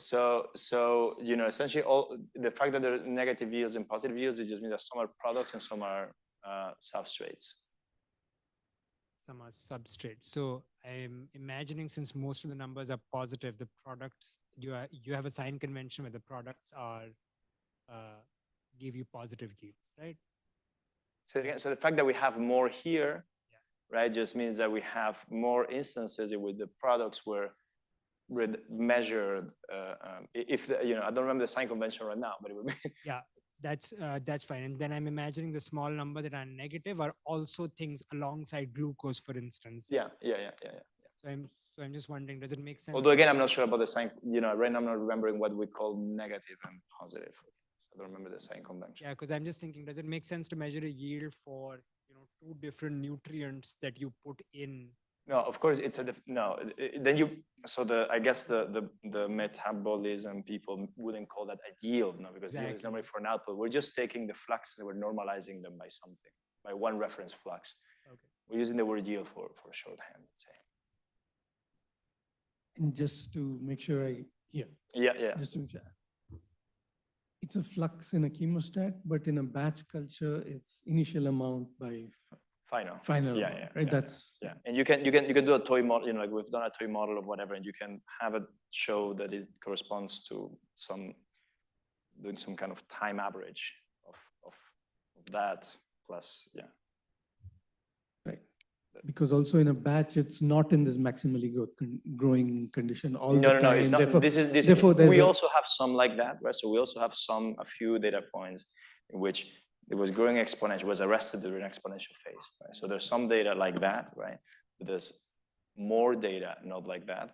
you know, essentially, all the fact that there are negative yields and positive yields, it just means that some are products and some are substrates. Some are substrate. So I'm imagining since most of the numbers are positive, the products you have a sign convention where the products are give you positive yields, right? So again, so the fact that we have more here, right, just means that we have more instances with the products were measured. If the, you know, I don't remember the sign convention right now, but it would be. Yeah, that's fine. And then I'm imagining the small number that are negative are also things alongside glucose, for instance. Yeah. So I'm just wondering, does it make sense? Although again, I'm not sure about the sign. You know, right now I'm not remembering what we call negative and positive. I don't remember the sign convention. Yeah, because I'm just thinking, does it make sense to measure a yield for, you know, two different nutrients that you put in? No, of course it's then you, so I guess the metabolism people wouldn't call that a yield, no, because yield is normally for an output. We're just taking the fluxes and we're normalizing them by something, by one reference flux. Okay. We're using the word yield for shorthand, let's say. And just to make sure I hear. Yeah. Just to make sure. It's a flux in a chemostat, but in a batch culture, it's initial amount by final. Yeah, amount, right? That's And you can do a toy model. You know, like we've done a toy model of whatever, and you can have it show that it corresponds to doing some kind of time average of that plus right. Because also in a batch, it's not in this maximally growing condition all the time. No, it's not. Therefore, we also have some like that, right? So we also have a few data points in which it was growing exponential, was arrested during exponential phase, right? So there's some data like that, right? But there's more data not like that.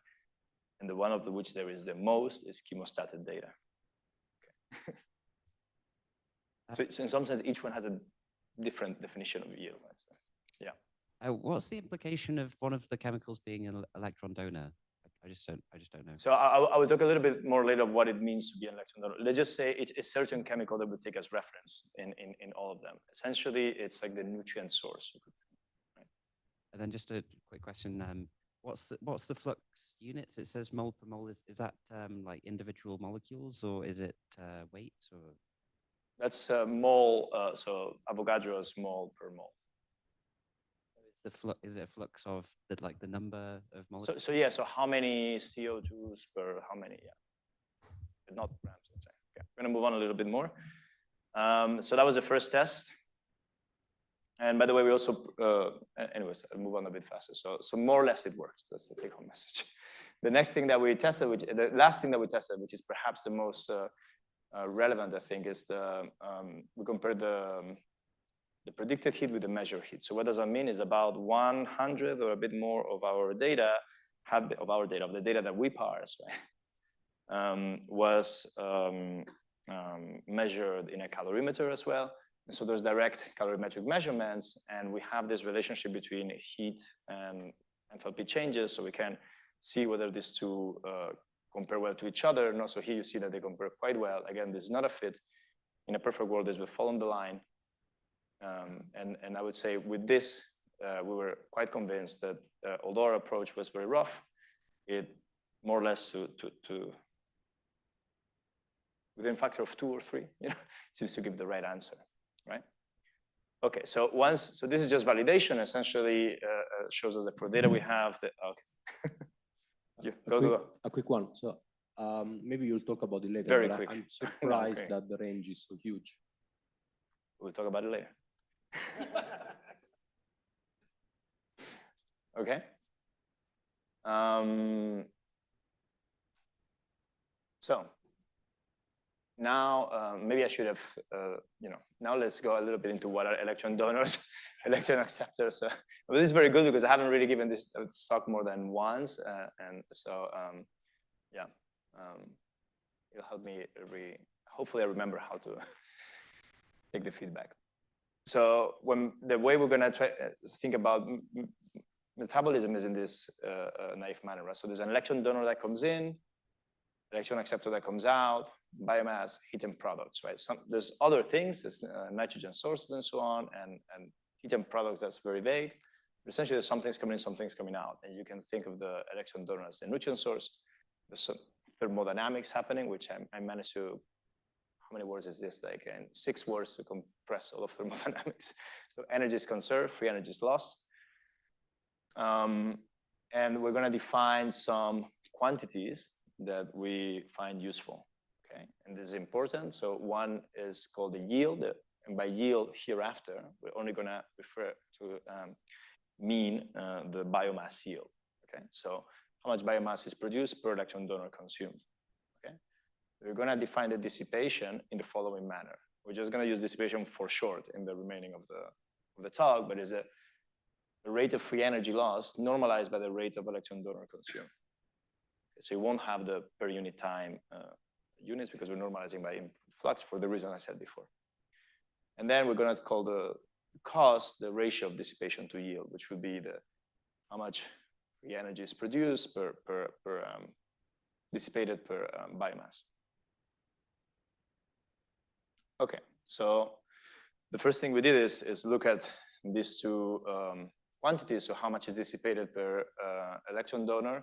And the one of which there is the most is chemostatic data. Okay. So in some sense, each one has a different definition of yield. Right? So, yeah. What's the implication of one of the chemicals being an electron donor? I just don't know. So I will talk a little bit more later of what it means to be an electron donor. Let's just say it's a certain chemical that we take as reference in all of them. Essentially, it's like the nutrient source. Right? And then just a quick question: what's the flux units? It says mole per mole. Is that like individual molecules or is it weight or? That's mole. So Avogadro's mole per mole. Is it a flux of the number of molecules? So how many CO2s per how many? Yeah, but not grams. Let's say. Okay. We're gonna move on a little bit more. So that was the first test. And by the way, we also, anyways, I'll move on a bit faster. So more or less it works. That's the take-home message. The next thing that we tested, the last thing that we tested, which is perhaps the most relevant, I think, is we compared the predicted heat with the measured heat. So what does that mean? Is about 100 or a bit more of our data, of the data that we parse, right, was measured in a calorimeter as well. And so there's direct calorimetric measurements, and we have this relationship between heat and enthalpy changes, so we can see whether these two compare well to each other. And also here you see that they compare quite well. Again, this is not a fit. In a perfect world, this will fall on the line. And I would say with this, we were quite convinced that although our approach was very rough, it more or less to within a factor of 2 or 3, seems to give the right answer, right? Okay, so this is just validation. Essentially, shows us that for data we have that. Okay, go. A quick one. So maybe you'll talk about it later. Very but quick. I'm surprised that the range is so huge. We'll talk about it later. Okay. So now maybe I should have, now let's go a little bit into what are electron donors, electron acceptors. But this is very good because I haven't really given this talk more than once. And so, yeah, it'll help me hopefully I remember how to take the feedback. So the way we're gonna try think about metabolism is in this naive manner, right? So there's an electron donor that comes in, electron acceptor that comes out, biomass, heat and products, right? There's other things, there's nitrogen sources and so on, and heat and products that's very vague. But essentially, there's some things coming in, some things coming out, and you can think of the electron donor as the nutrient source. There's some thermodynamics happening, which I managed to. How many words is this? Like in 6 words to compress all of thermodynamics. So energy is conserved, free energy is lost. And we're going to define some quantities that we find useful. Okay, and this is important. So one is called the yield, and by yield hereafter, we're only going to refer to mean the biomass yield. Okay, so how much biomass is produced per electron donor consumed. Okay, we're going to define the dissipation in the following manner. We're just going to use dissipation for short in the remaining of the talk, but is a rate of free energy loss normalized by the rate of electron donor consumed. So you won't have the per unit time units because we're normalizing by input flux for the reason I said before. And then we're going to call the cost the ratio of dissipation to yield, which would be how much free energy is produced per dissipated per biomass. Okay, so the first thing we did is look at these two quantities, so how much is dissipated per electron donor,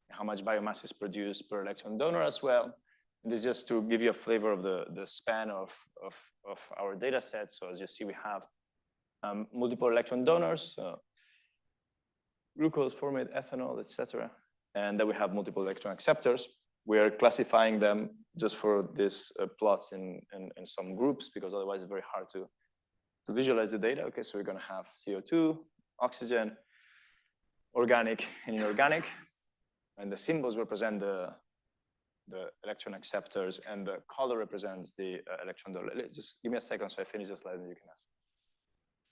and how much biomass is produced per electron donor as well. And this is just to give you a flavor of the span of our data set. So as you see, we have multiple electron donors, glucose, formate, ethanol, etc. And then we have multiple electron acceptors. We are classifying them just for these plots in some groups, because otherwise it's very hard to visualize the data. Okay, so we're going to have CO2, oxygen, organic and inorganic, and the symbols represent the electron acceptors, and the color represents the electron donor. Just give me a second so I finish the slide and you can ask.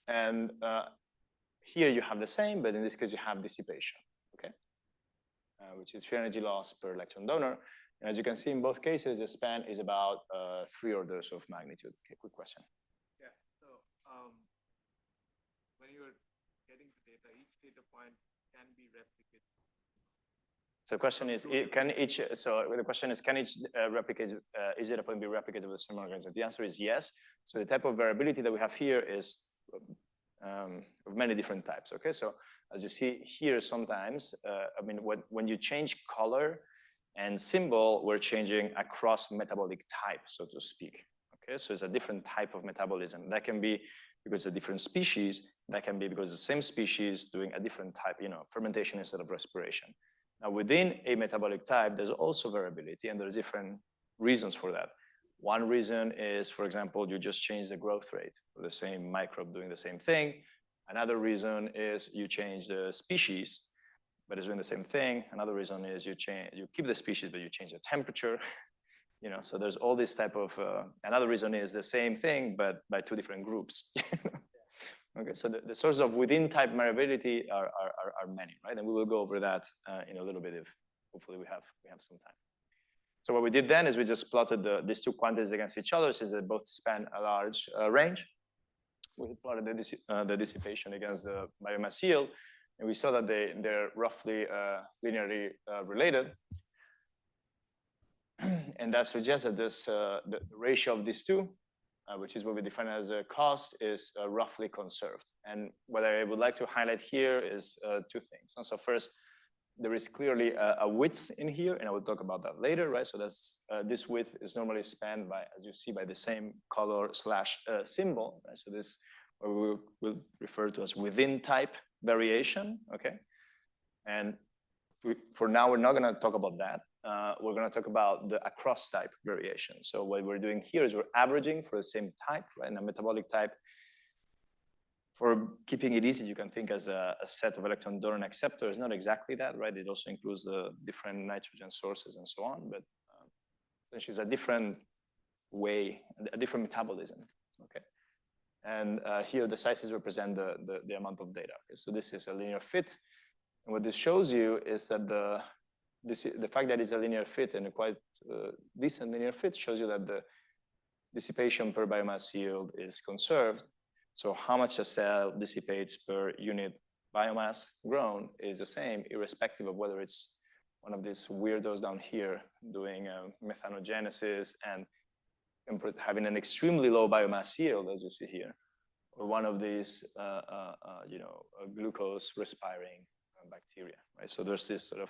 And here you have the same, but in this case you have dissipation, okay, which is free energy loss per electron donor. And as you can see in both cases, the span is about 3 orders of magnitude. Okay, quick question. Yeah, so when you're getting the data, each data point can be replicated. So the question is, can each replicate, is data point be replicated with a similar organism? The answer is yes. So the type of variability that we have here is of many different types, okay? So as you see here, sometimes, I mean, when you change color and symbol, we're changing across metabolic type, so to speak, okay? So it's a different type of metabolism. That can be because it's a different species, that can be because the same species doing a different type, you know, fermentation instead of respiration. Now, within a metabolic type, there's also variability, and there's different reasons for that. One reason is, for example, you just change the growth rate for the same microbe doing the same thing. Another reason is you change the species, but it's doing the same thing. Another reason is you keep the species, but you change the temperature. You know, so there's all this type of. Another reason is the same thing, but by 2 different groups. Okay, so the sources of within type variability are many, right? And we will go over that in a little bit if hopefully we have some time. So what we did then is we just plotted these 2 quantities against each other, since they both span a large range. We plotted the dissipation against the biomass yield, and we saw that they're roughly linearly related. And that suggests that this, the ratio of these 2, which is what we define as a cost, is roughly conserved. And what I would like to highlight here is 2 things. So first, there is clearly a width in here, and I will talk about that later, right? So that's this width is normally spanned by, as you see, by the same color / symbol, right? So this we will refer to as within type variation, okay? And for now, we're not going to talk about that. We're going to talk about the across type variation. So what we're doing here is we're averaging for the same type, right? In a metabolic type, for keeping it easy, you can think as a set of electron donor and acceptor. It's not exactly that, right? It also includes the different nitrogen sources and so on, but essentially it's a different way, a different metabolism, okay? And here the sizes represent the amount of data. Okay? So this is a linear fit. And what this shows you is that the fact that it's a linear fit and a quite decent linear fit shows you that dissipation per biomass yield is conserved. So how much a cell dissipates per unit biomass grown is the same, irrespective of whether it's one of these weirdos down here doing methanogenesis and having an extremely low biomass yield, as you see here, or one of these, glucose respiring bacteria, right? So there's this sort of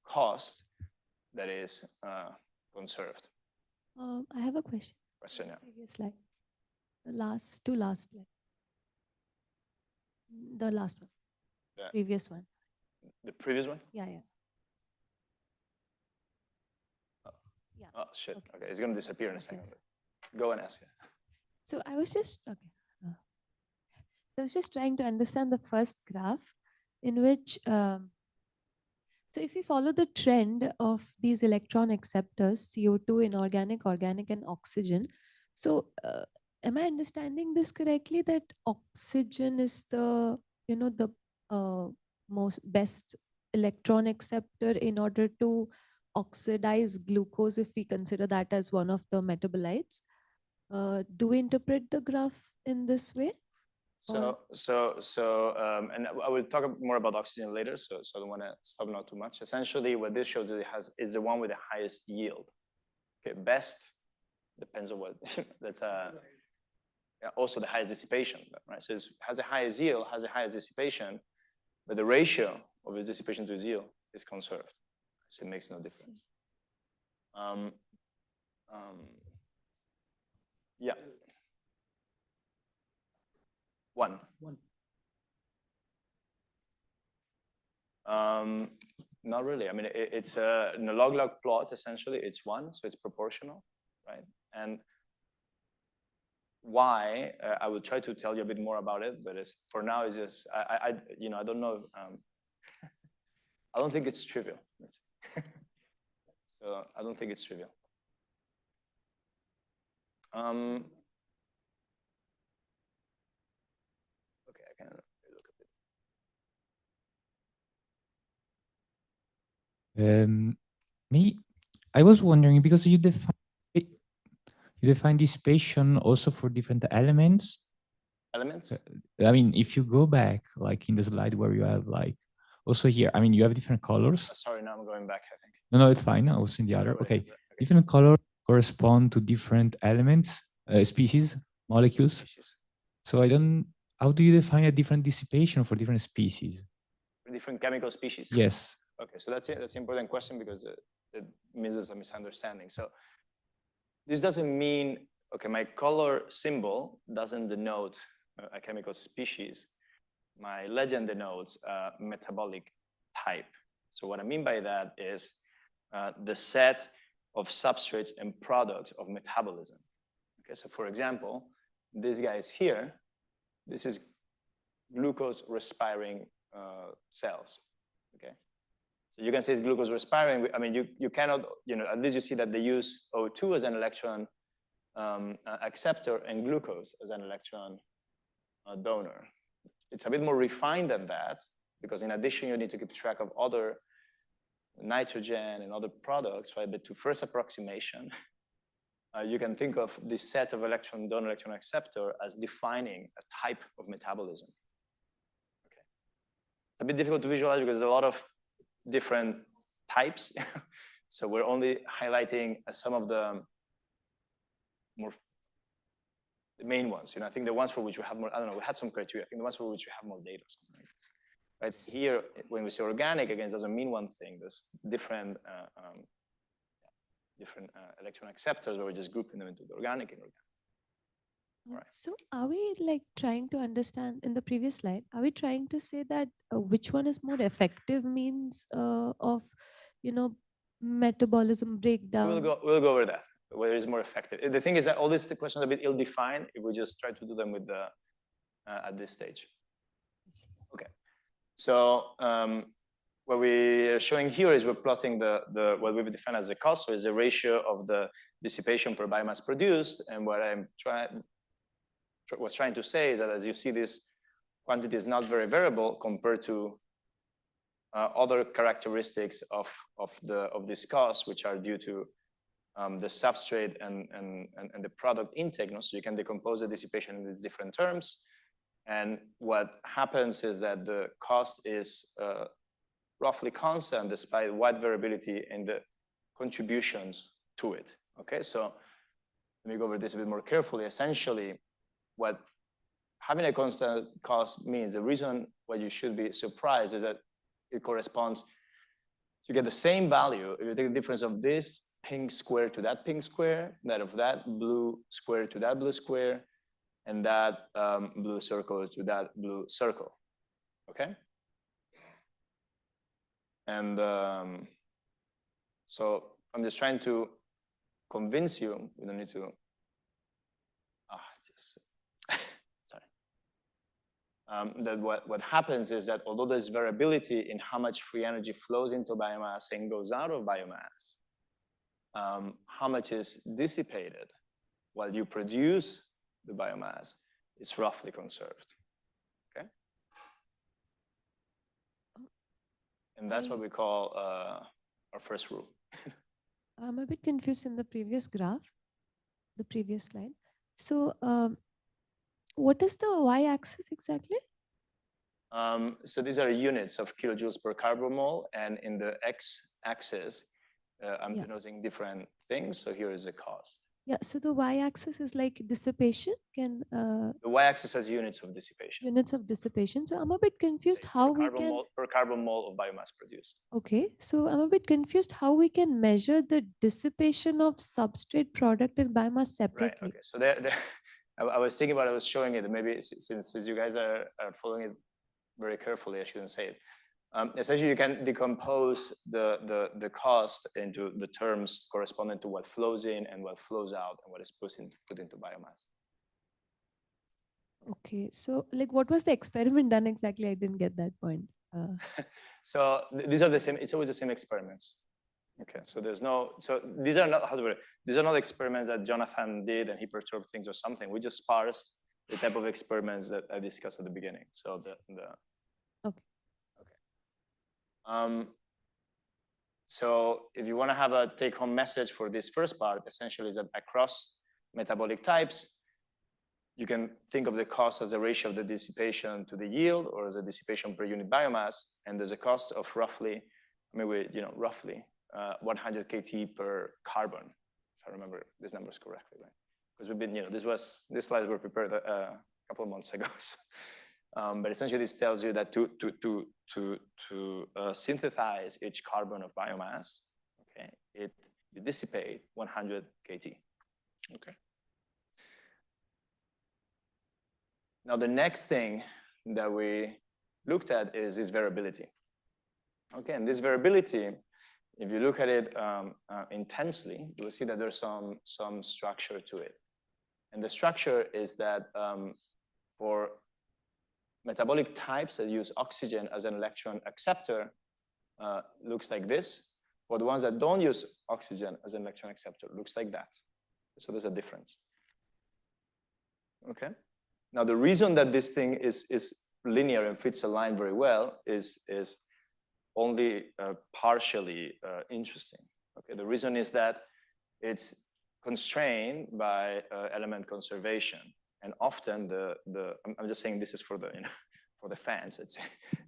cost that is conserved. I have a question. Yeah. Previous slide. The last slide. The last one. Yeah. Previous one. The previous one? Yeah. Oh, shit. Okay, it's going to disappear in a second. Yes. Go and ask. So I was just, I was just trying to understand the first graph in which, so if we follow the trend of these electron acceptors, CO2, inorganic, organic, and oxygen, so am I understanding this correctly, that oxygen is the, the best electron acceptor in order to oxidize glucose, if we consider that as one of the metabolites? Do we interpret the graph in this way? And I will talk more about oxygen later, so I don't want to stop not too much. Essentially, what this shows is the one with the highest yield. Okay, best depends on what that's also the highest dissipation, right? So it has the highest yield, has the highest dissipation, but the ratio of its dissipation to its yield is conserved, so it makes no difference. Yeah. One. Not really. I mean, it's in a log-log plot, essentially, it's 1, so it's proportional, right? And why, I will try to tell you a bit more about it, but for now, it's just, I don't know. I don't think it's trivial. So I don't think it's trivial. Okay, I can look at it. I was wondering, because you define dissipation also for different elements. Elements? I mean, if you go back, like in the slide where you have like, also here, I mean, you have different colors. Sorry, now I'm going back, I think. No, it's fine. I was in the other. Okay. Different colors correspond to different elements, species, molecules. So how do you define a different dissipation for different species? For different chemical species? Yes. Okay, so that's it. That's an important question because it means there's a misunderstanding. So this doesn't mean, okay, my color symbol doesn't denote a chemical species. My legend denotes a metabolic type. So what I mean by that is the set of substrates and products of metabolism. Okay, so for example, this guy is here. This is glucose respiring cells. Okay, so you can say it's glucose respiring. I mean, you cannot, at least you see that they use O2 as an electron acceptor and glucose as an electron donor. It's a bit more refined than that, because in addition, you need to keep track of other nitrogen and other products, right? But to first approximation, you can think of this set of electron donor, electron acceptor as defining a type of metabolism. Okay. It's a bit difficult to visualize because there's a lot of different types. So we're only highlighting some of the main ones. I think the ones for which we have more, I don't know, we had some criteria. I think the ones for which we have more data or something like this. Right here, when we say organic, again, it doesn't mean one thing. There's different electron acceptors, where we're just grouping them into the organic and organic. Right. So are we like trying to understand in the previous slide, are we trying to say that which one is more effective means of, metabolism breakdown? We'll go over that, whether it's more effective. The thing is that all these questions are a bit ill-defined if we just try to do them with the at this stage. Okay. So what we are showing here is we're plotting what we've defined as the cost, so it's the ratio of the dissipation per biomass produced. And what I'm trying to say is that, as you see, this quantity is not very variable compared to other characteristics of this cost, which are due to the substrate and the product intake. So you can decompose the dissipation in these different terms. And what happens is that the cost is roughly constant despite wide variability in the contributions to it. Okay, so let me go over this a bit more carefully. Essentially, what having a constant cost means, the reason why you should be surprised is that it corresponds, you get the same value if you take the difference of this pink square to that pink square, that of that blue square to that blue square, and that blue circle to that blue circle, okay? And so I'm just trying to convince you, we don't need to, sorry. That what happens is that although there's variability in how much free energy flows into biomass and goes out of biomass, how much is dissipated while you produce the biomass is roughly conserved, okay? And that's what we call our first rule. I'm a bit confused in the previous graph, the previous slide. So what is the y-axis exactly? So these are units of kilojoules per carbon mole, and in the x-axis, I'm denoting different things. So here is the cost. Yeah, so the y-axis is like dissipation. The y-axis has units of dissipation. Units of dissipation. So I'm a bit confused how we can... per carbon mole of biomass produced. Okay, so I'm a bit confused how we can measure the dissipation of substrate product and biomass separately. Right, okay, so there I was thinking about, I was showing it, maybe since you guys are following it very carefully, I shouldn't say it. Essentially, you can decompose the cost into the terms corresponding to what flows in and what flows out and what is put into biomass. Okay, so like what was the experiment done exactly? I didn't get that point. So these are the same, it's always the same experiments. Okay, so there's no, so these are not, these are not experiments that Jonathan did and he perturbed things or something. We just parsed the type of experiments that I discussed at the beginning. So okay. So if you want to have a take-home message for this first part, essentially is that across metabolic types, you can think of the cost as a ratio of the dissipation to the yield or as a dissipation per unit biomass. And there's a cost of roughly, roughly 100 KT per carbon, if I remember these numbers correctly, right? Because we've been, these slides were prepared a couple of months ago. So. But essentially, this tells you that to synthesize each carbon of biomass, okay, you dissipate 100 KT. Okay. Now, the next thing that we looked at is this variability. Okay, and this variability, if you look at it intensely, you will see that there's some structure to it. And the structure is that for metabolic types that use oxygen as an electron acceptor looks like this. For the ones that don't use oxygen as an electron acceptor, looks like that. So there's a difference. Okay. Now the reason that this thing is linear and fits a line very well is only partially interesting. Okay. The reason is that it's constrained by element conservation. And often I'm just saying this is for the, for the fans, let's say.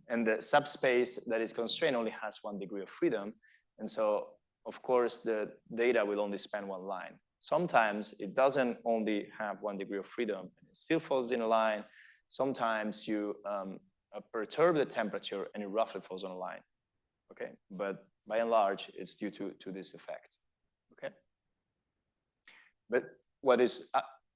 And the subspace that is constrained only has 1 degree of freedom. And so, of course, the data will only span one line. Sometimes it doesn't only have 1 degree of freedom, and it still falls in a line. Sometimes you perturb the temperature and it roughly falls on a line. Okay, but by and large, it's due to this effect. Okay, but what is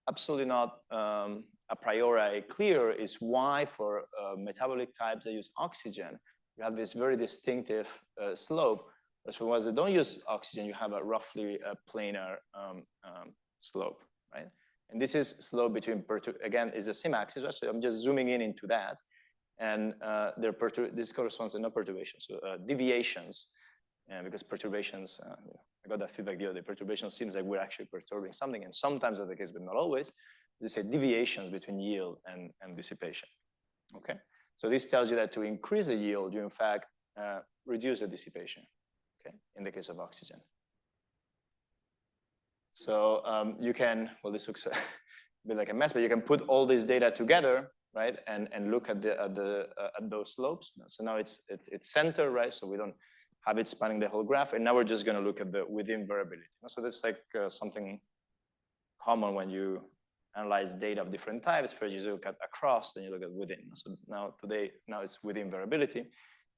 absolutely not a priori clear is why for metabolic types that use oxygen, you have this very distinctive slope. As for ones that don't use oxygen, you have a roughly planar slope, right? And this is slope between, again, is the same axis, right? So I'm just zooming into that. And this corresponds to no perturbations, so deviations, because perturbations, I got that feedback the other day, perturbation seems like we're actually perturbing something, and sometimes that's the case, but not always. They say deviations between yield and dissipation, okay? So this tells you that to increase the yield, you in fact reduce the dissipation, okay, in the case of oxygen. So you can, well, this looks a bit like a mess, but you can put all this data together, right, and look at those slopes. So now it's center, right? So we don't have it spanning the whole graph, and now we're just going to look at the within variability. So that's like something common when you analyze data of different types. First you look at across, then you look at within. So now it's within variability.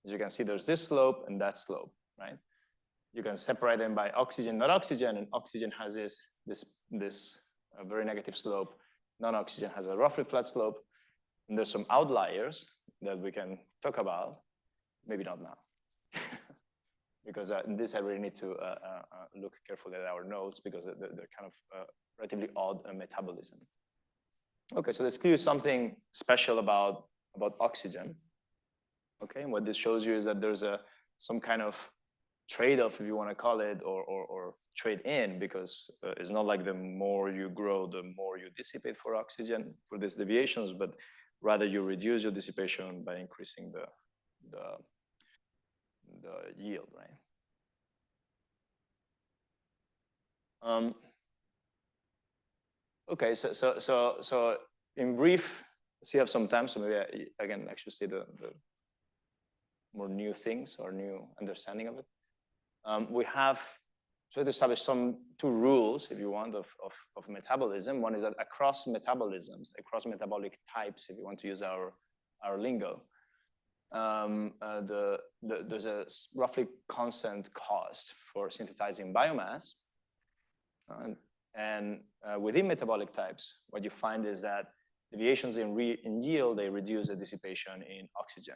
As you can see, there's this slope and that slope, right? You can separate them by oxygen, not oxygen, and oxygen has this very negative slope. Non-oxygen has a roughly flat slope. And there's some outliers that we can talk about, maybe not now. Because in this I really need to look carefully at our notes because they're kind of relatively odd metabolism. Okay, so there's clearly something special about oxygen. Okay, and what this shows you is that there's some kind of trade-off, if you want to call it, or trade-in, because it's not like the more you grow, the more you dissipate for oxygen for these deviations, but rather you reduce your dissipation by increasing the yield, right? Okay, so in brief, so you have some time, so maybe I can actually say the more new things or new understanding of it. We have tried to establish two rules, if you want, of metabolism. One is that across metabolisms, across metabolic types, if you want to use our lingo, there's a roughly constant cost for synthesizing biomass. And within metabolic types, what you find is that deviations in yield, they reduce the dissipation in oxygen.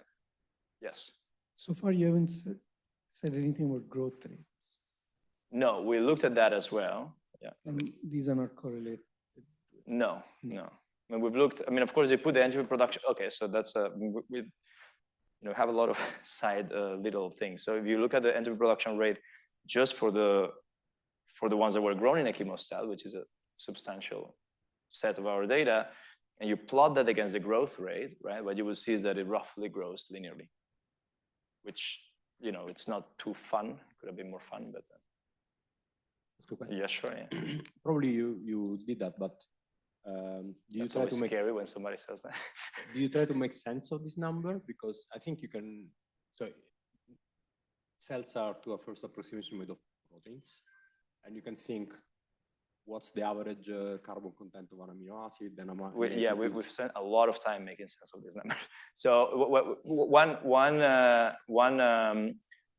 Yes? So far, you haven't said anything about growth rates. No, we looked at that as well. Yeah. And these are not correlated? No. I mean, we've looked, I mean, of course, they put the entropy production. Okay, so that's, we have a lot of side little things. So if you look at the entropy production rate just for the ones that were grown in a chemostat, which is a substantial set of our data, and you plot that against the growth rate, right? What you will see is that it roughly grows linearly, which, it's not too fun. Could have been more fun, but yeah, sure. Yeah. Probably you did that, but do you try to make scary when somebody says that? Do you try to make sense of this number? Because I think you can. So cells are, to a first approximation, made of proteins, and you can think, what's the average carbon content of an amino acid? And we've spent a lot of time making sense of this number. So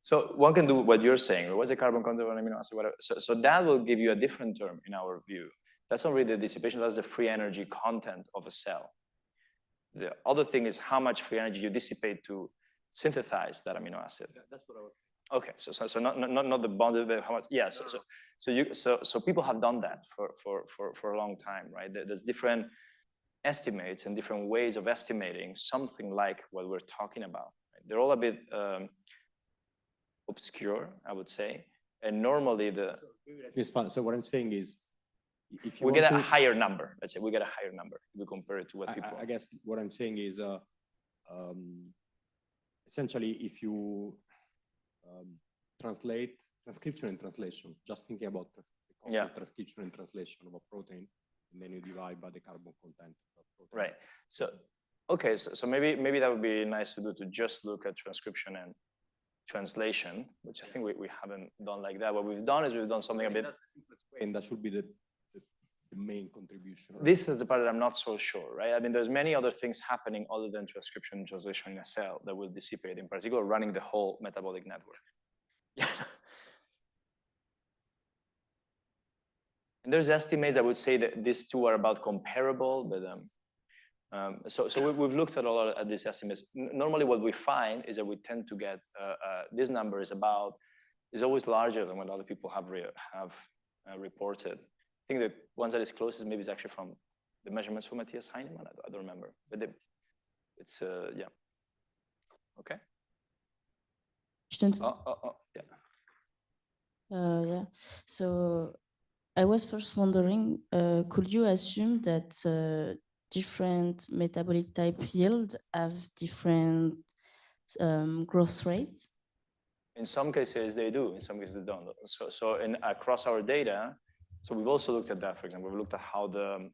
so one can do what you're saying. What's the carbon content of an amino acid? Whatever. So that will give you a different term in our view. That's not really the dissipation. That's the free energy content of a cell. The other thing is how much free energy you dissipate to synthesize that amino acid. Yeah, that's what I was saying. Okay, so not the bond, but how much? Yes. So people have done that for a long time, right? There's different estimates and different ways of estimating something like what we're talking about. Right? They're all a bit obscure, I would say. And normally So what I'm saying is, if you we get a higher number, let's say we get a higher number if we compare it to what people. I guess what I'm saying is, essentially, if you translate transcription and translation, just thinking about the cost of transcription and translation of a protein, and then you divide by the carbon content of protein. Right. So, okay, so maybe that would be nice to do, to just look at transcription and translation, which I think we haven't done like that. What we've done is we've done something a bit. That's the simplest way, and that should be the main contribution. Right? This is the part that I'm not so sure, right? I mean, there's many other things happening other than transcription and translation in a cell that will dissipate, in particular, running the whole metabolic network. Yeah. And there's estimates that would say that these two are about comparable, but so we've looked at a lot at these estimates. Normally, what we find is that we tend to get this number is always larger than what other people have reported. I think the ones that is closest maybe is actually from the measurements from Matthias Heinemann. I don't remember, but it's yeah. Okay. Yeah. Yeah. So I was first wondering, could you assume that different metabolic type yields have different growth rates? In some cases they do. In some cases they don't. So across our data, So we've also looked at that, for example. We looked at how the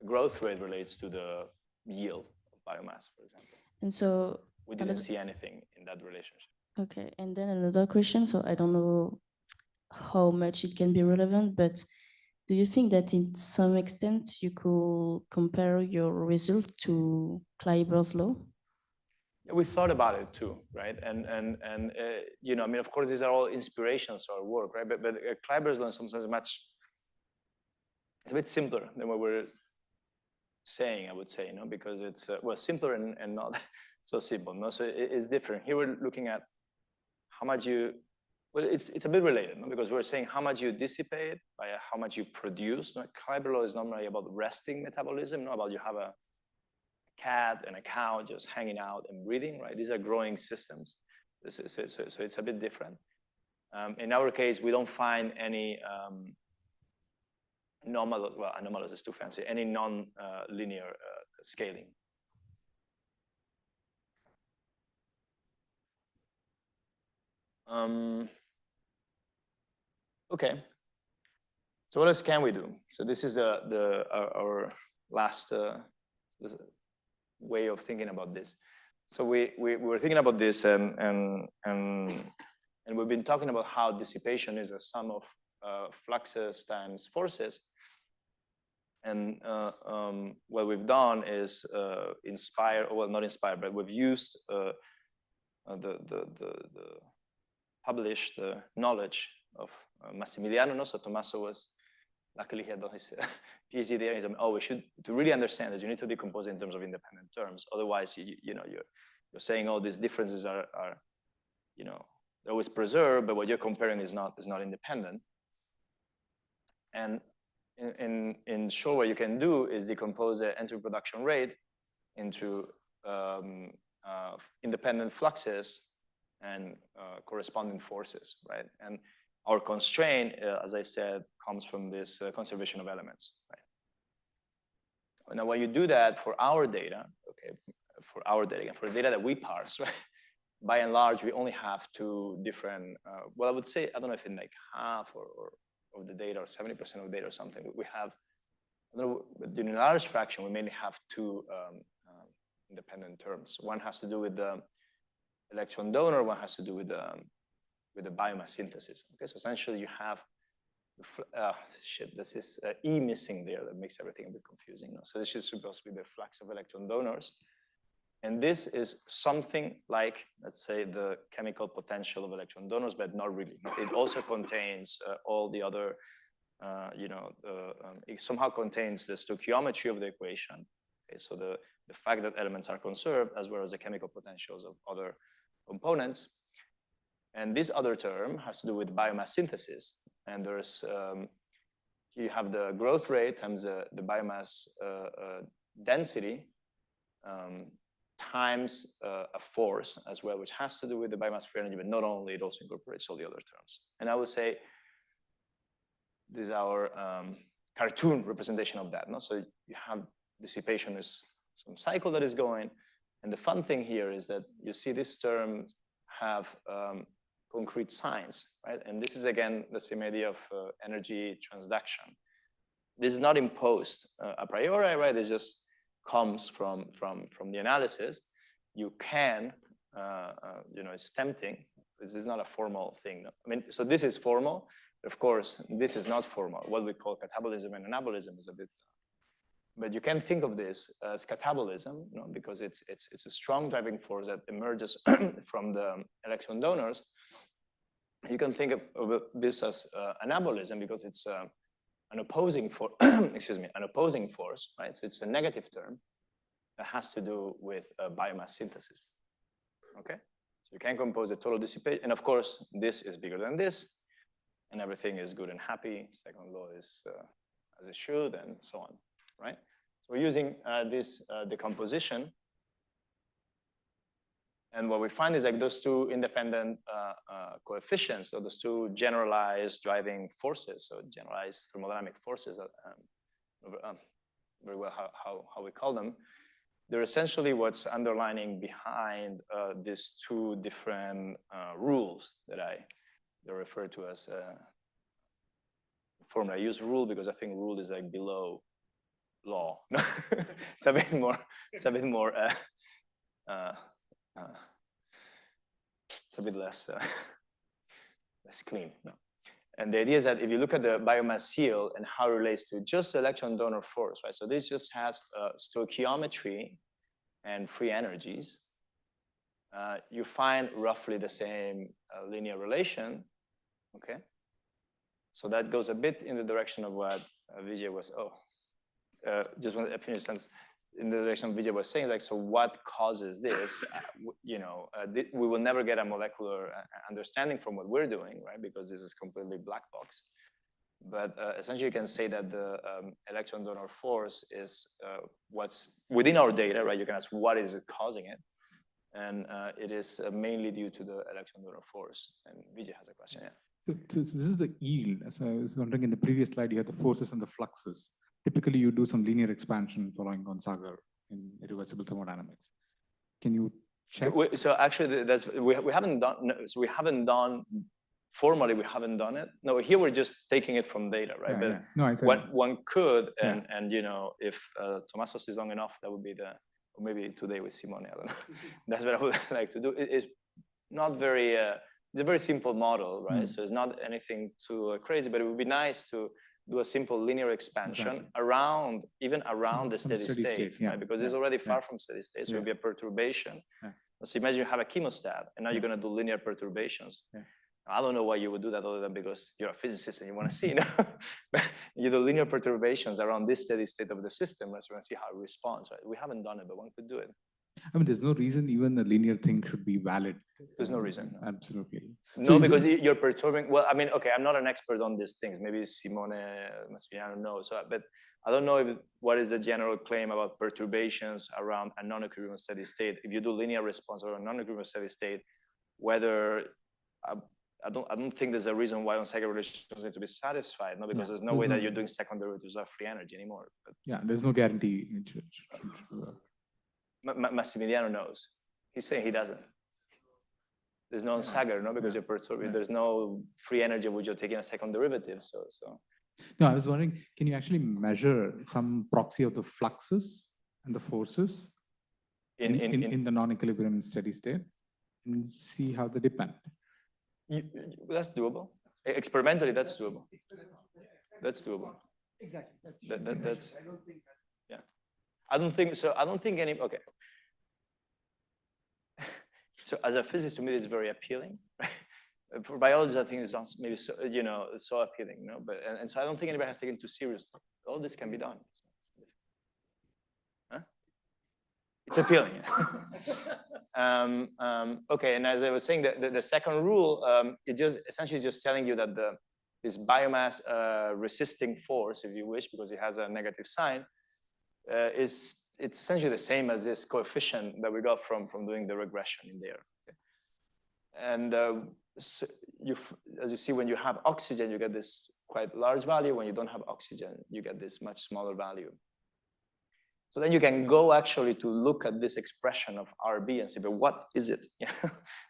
growth rate relates to the yield of biomass, for example. And so we didn't see anything in that relationship. Okay, and then another question. So I don't know how much it can be relevant, but do you think that in some extent you could compare your result to Kleiber's law? We thought about it too, right? And you know, I mean, of course, these are all inspirations to our work, right? But Kleiber's law in some sense it's a bit simpler than what we're saying, I would say, you know, because it's well, simpler and not so simple, no? So it's different. Here we're looking at how much you, well, it's a bit related, no? Because we're saying how much you dissipate by how much you produce. No? Kleiber law is normally about resting metabolism, not about you have a cat and a cow just hanging out and breathing, right? These are growing systems. So it's a bit different. In our case, we don't find any anomalous is too fancy, any non-linear scaling. Okay. So what else can we do? So this is our last way of thinking about this. So we were thinking about this, and we've been talking about how dissipation is a sum of fluxes times forces. And what we've done is not inspire, but we've used the published knowledge of Massimiliano. So Tommaso luckily he had done his PhD there. He's we should, to really understand this, you need to decompose it in terms of independent terms. Otherwise, you know, you're saying all these differences are you know, they're always preserved, but what you're comparing is not independent. And in short, what you can do is decompose the entropy production rate into independent fluxes and corresponding forces, right? And our constraint, as I said, comes from this conservation of elements, right? Now, when you do that for our data, okay, for the data that we parse, right? By and large, we only have two different, well, I would say, I don't know if in like half or of the data or 70% of the data or something, we have, I don't know, but in a large fraction, we mainly have two independent terms. One has to do with the electron donor, one has to do with the biomass synthesis. Okay, so essentially you have, this is E missing there that makes everything a bit confusing. No? So this is supposed to be the flux of electron donors. And this is something like, let's say, the chemical potential of electron donors, but not really. It also contains all the other, you know, it somehow contains the stoichiometry of the equation. Okay, so the fact that elements are conserved, as well as the chemical potentials of other components. And this other term has to do with biomass synthesis. And there's, you have the growth rate times the biomass density times a force as well, which has to do with the biomass free energy, but not only, it also incorporates all the other terms. And I would say this is our cartoon representation of that. No? So you have dissipation is some cycle that is going. And the fun thing here is that you see this term have concrete signs, right? And this is, again, the same idea of energy transduction. This is not imposed a priori, right? This just comes from the analysis. You can, you know, it's tempting. This is not a formal thing. No? I mean, so this is formal. Of course, this is not formal. What we call catabolism and anabolism is a bit, but you can think of this as catabolism, you know, because it's a strong driving force that emerges from the electron donors. You can think of this as anabolism because it's an opposing force, excuse me, an opposing force, right? So it's a negative term that has to do with biomass synthesis. Okay, so you can compose a total dissipation, and of course, this is bigger than this, and everything is good and happy. Second law is as it should, and so on, right? So we're using this decomposition. And what we find is like those two independent coefficients, so those two generalized driving forces, so generalized thermodynamic forces, very well how we call them, they're essentially what's underlining behind these two different rules that I refer to as formula. I use rule because I think rule is like below law. It's a bit more. It's a bit more. It's a bit less less clean. No. And the idea is that if you look at the biomass yield and how it relates to just electron donor force, right? So this just has stoichiometry and free energies. You find roughly the same linear relation, okay? So that goes a bit in the direction of what Vijay was, just want to finish the sentence. In the direction Vijay was saying, like, so what causes this? We will never get a molecular understanding from what we're doing, right? Because this is completely black box. But essentially, you can say that the electron donor force is what's within our data, right? You can ask what is it causing it, and it is mainly due to the electron donor force. And Vijay has a question. Yeah. So this is the yield. So I was wondering, in the previous slide, you had the forces and the fluxes. Typically, you do some linear expansion following on Sagar in irreversible thermodynamics. Can you check? So actually, that's we haven't done. So we haven't done formally. We haven't done it. No, here we're just taking it from data, right? Yeah, but yeah. No, I said one could, and you know, if Tomasos is long enough, that would be the, or maybe today with Simone. I don't know. That's what I would like to do. It's not very. It's a very simple model, right? So it's not anything too crazy, but it would be nice to do a simple linear expansion around, even around the steady state, right? Because it's already far from steady state, so it would be a perturbation. So imagine you have a chemostat, and now you're going to do linear perturbations. I don't know why you would do that other than because you're a physicist and you want to see, you know? You do linear perturbations around this steady state of the system, right? So we're going to see how it responds, right? We haven't done it, but one could do it. I mean, there's no reason even a linear thing should be valid. There's no reason. Absolutely. No, so because you're perturbing. Well, I mean, okay, I'm not an expert on these things. Maybe Simone must be, I don't know. So, but I don't know what is the general claim about perturbations around a non-equilibrium steady state. If you do linear response or a non-equilibrium steady state, whether I don't think there's a reason why on-cycle relations need to be satisfied. No, because there's no way that you're doing second derivatives of free energy anymore. But yeah, there's no guarantee. Massimiliano knows. He's saying he doesn't. There's no Sagar, no, because you're perturbing. There's no free energy which you're taking a second derivative. So. No, I was wondering, can you actually measure some proxy of the fluxes and the forces in the non-equilibrium steady state and see how they depend? That's doable. Experimentally, that's doable. That's doable. Exactly. That's. Yeah. I don't think so. I don't think any. Okay. So as a physicist, to me, it's very appealing. Right? For biology, I think it's not maybe so, you know, so appealing, you know. But and so I don't think anybody has taken it too seriously. All this can be done. Huh? It's appealing. Okay, and as I was saying, the second rule, it just essentially is just telling you that this biomass resisting force, if you wish, because it has a negative sign, it's essentially the same as this coefficient that we got from doing the regression in there. Okay? And so as you see, when you have oxygen, you get this quite large value. When you don't have oxygen, you get this much smaller value. So then you can go actually to look at this expression of RB and say, but what is it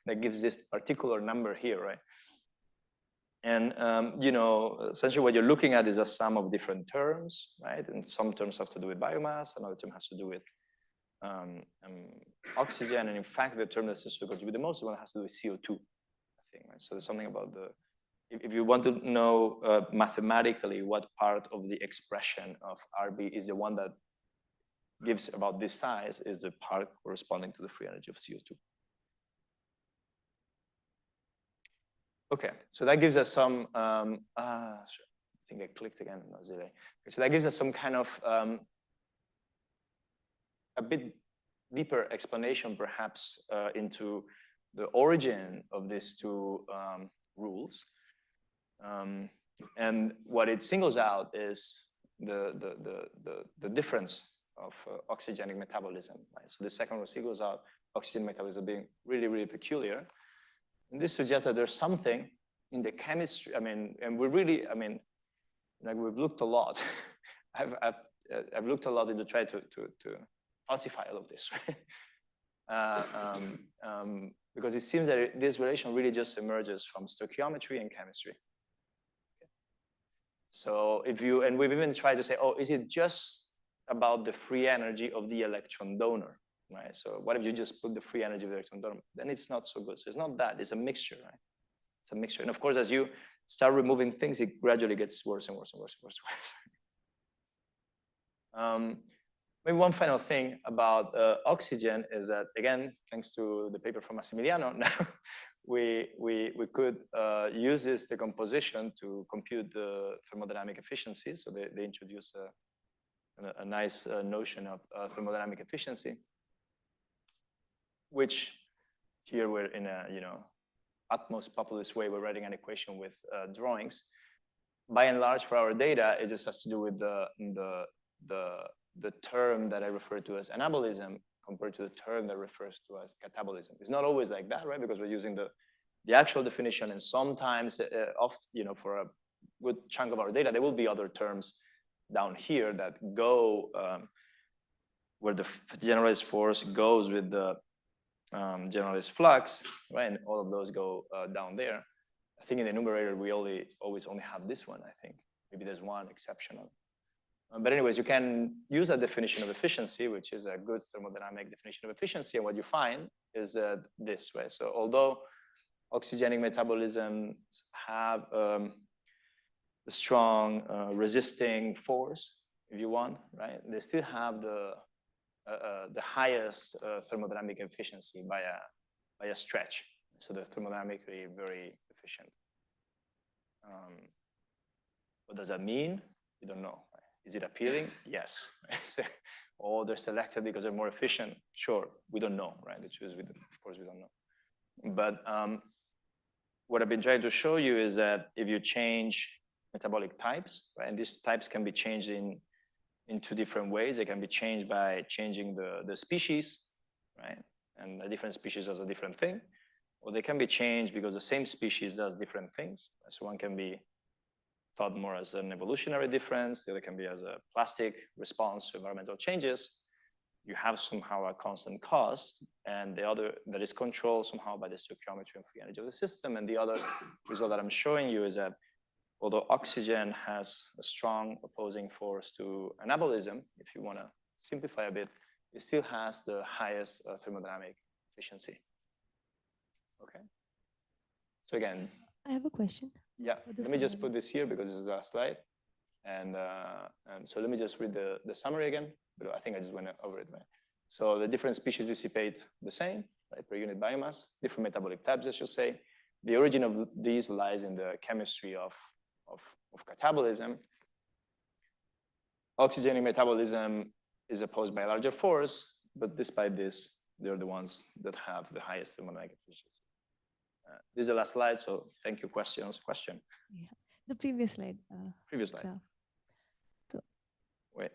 that gives this particular number here, right? And, you know, essentially what you're looking at is a sum of different terms, right? And some terms have to do with biomass, another term has to do with oxygen. And in fact, the term that's associated with the most one has to do with CO2, I think, right? So there's something about if you want to know mathematically what part of the expression of RB is the one that gives about this size, is the part corresponding to the free energy of CO2. Okay, so that gives us some, sure. I think I clicked again, no, delay. So that gives us some kind of a bit deeper explanation perhaps into the origin of these two rules. And what it singles out is the difference of oxygenic metabolism, right? So the second rule singles out oxygen metabolism being really, really peculiar. And this suggests that there's something in the chemistry. I mean, and we're really, I mean, like we've looked a lot. I've looked a lot into trying to falsify all of this, right? Because it seems that this relation really just emerges from stoichiometry and chemistry. So if you, and we've even tried to say, oh, is it just about the free energy of the electron donor, right? So what if you just put the free energy of the electron donor? Then it's not so good. So it's not that, it's a mixture, right? It's a mixture. And of course, as you start removing things, it gradually gets worse and worse and worse and worse and worse. Maybe one final thing about oxygen is that, again, thanks to the paper from Massimiliano, now we could use this decomposition to compute the thermodynamic efficiency. So they introduce a nice notion of thermodynamic efficiency, which here we're in a, utmost populist way, we're writing an equation with drawings. By and large, for our data, it just has to do with the term that I refer to as anabolism compared to the term that refers to as catabolism. It's not always like that, right? Because we're using the actual definition, and sometimes, for a good chunk of our data, there will be other terms down here that go where the generalized force goes with the generalized flux, right? And all of those go down there. I think in the numerator, we always only have this one, I think. Maybe there's one exceptional. But anyways, you can use a definition of efficiency, which is a good thermodynamic definition of efficiency. And what you find is that this way. So although oxygenic metabolisms have a strong resisting force, if you want, right? They still have the highest thermodynamic efficiency by a stretch. So they're thermodynamically very efficient. What does that mean? We don't know. Right? Is it appealing? Yes. Oh, they're selected because they're more efficient. Sure, we don't know, right? The truth is, of course, we don't know. But what I've been trying to show you is that if you change metabolic types, right, and these types can be changed in two different ways. They can be changed by changing the species, right? And a different species does a different thing. Or they can be changed because the same species does different things. So one can be thought more as an evolutionary difference. The other can be as a plastic response to environmental changes. You have somehow a constant cost, and the other that is controlled somehow by the stoichiometry and free energy of the system. And the other result that I'm showing you is that although oxygen has a strong opposing force to anabolism, if you want to simplify a bit, it still has the highest thermodynamic efficiency. Okay. So again, I have a question. Yeah, let me just put this here because this is the last slide. And so let me just read the summary again, but I think I just went over it, right? So the different species dissipate the same, right, per unit biomass, different metabolic types, I should say. The origin of these lies in the chemistry of catabolism. Oxygenic metabolism is opposed by a larger force, but despite this, they're the ones that have the highest thermodynamic efficiency. This is the last slide, so thank you. Question? Yeah, the previous slide. Previous slide. Yeah. So, wait,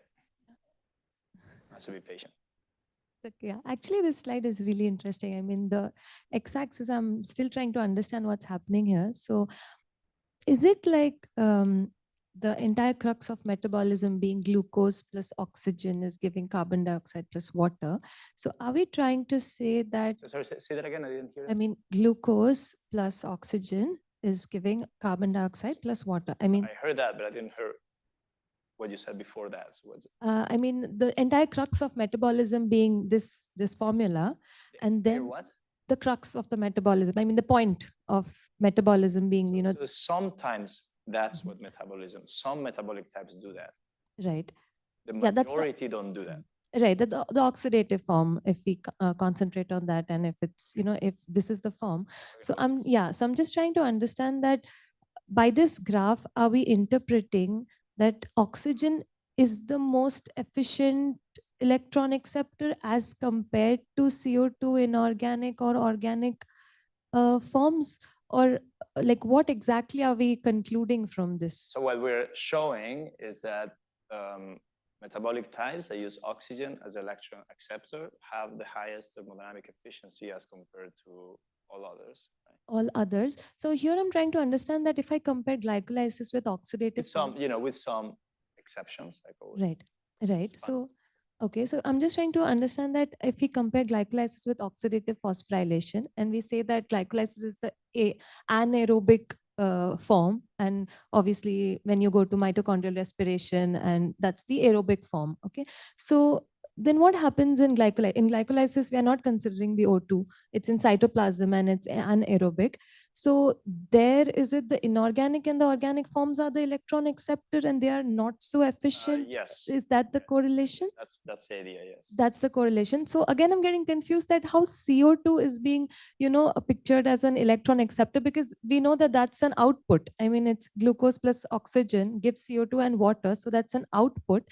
I have to be patient. Yeah, actually, this slide is really interesting. I mean, the x-axis, I'm still trying to understand what's happening here. So is it like the entire crux of metabolism being glucose plus oxygen is giving carbon dioxide plus water? So are we trying to say that... Sorry, say that again, I didn't hear it. I mean, glucose plus oxygen is giving carbon dioxide plus water. I mean... I heard that, but I didn't hear what you said before that. So what's it? I mean, the entire crux of metabolism being this formula, and then... What? The crux of the metabolism. I mean, the point of metabolism being, you know... So sometimes that's what metabolism, some metabolic types do that. Right. The majority don't do that. Right, the oxidative form, if we concentrate on that, and if it's, you know, if this is the form. So I'm just trying to understand that by this graph, are we interpreting that oxygen is the most efficient electron acceptor as compared to CO2 in organic or organic forms? Or like what exactly are we concluding from this? So what we're showing is that metabolic types that use oxygen as electron acceptor have the highest thermodynamic efficiency as compared to all others. Right? All others. So here I'm trying to understand that if I compare glycolysis with oxidative, with some, you know, with some exceptions. Like right. So, okay. So I'm just trying to understand that if we compare glycolysis with oxidative phosphorylation, and we say that glycolysis is the anaerobic form. And obviously, when you go to mitochondrial respiration, and that's the aerobic form. Okay. So then what happens in glycolysis? In glycolysis, we are not considering the O2. It's in cytoplasm and it's anaerobic. So there is it the inorganic and the organic forms are the electron acceptor and they are not so efficient? Yes. Is that the correlation? That's the idea, yes. That's the correlation. So again, I'm getting confused that how CO2 is being, pictured as an electron acceptor, because we know that that's an output. I mean, it's glucose plus oxygen gives CO2 and water. So that's an output.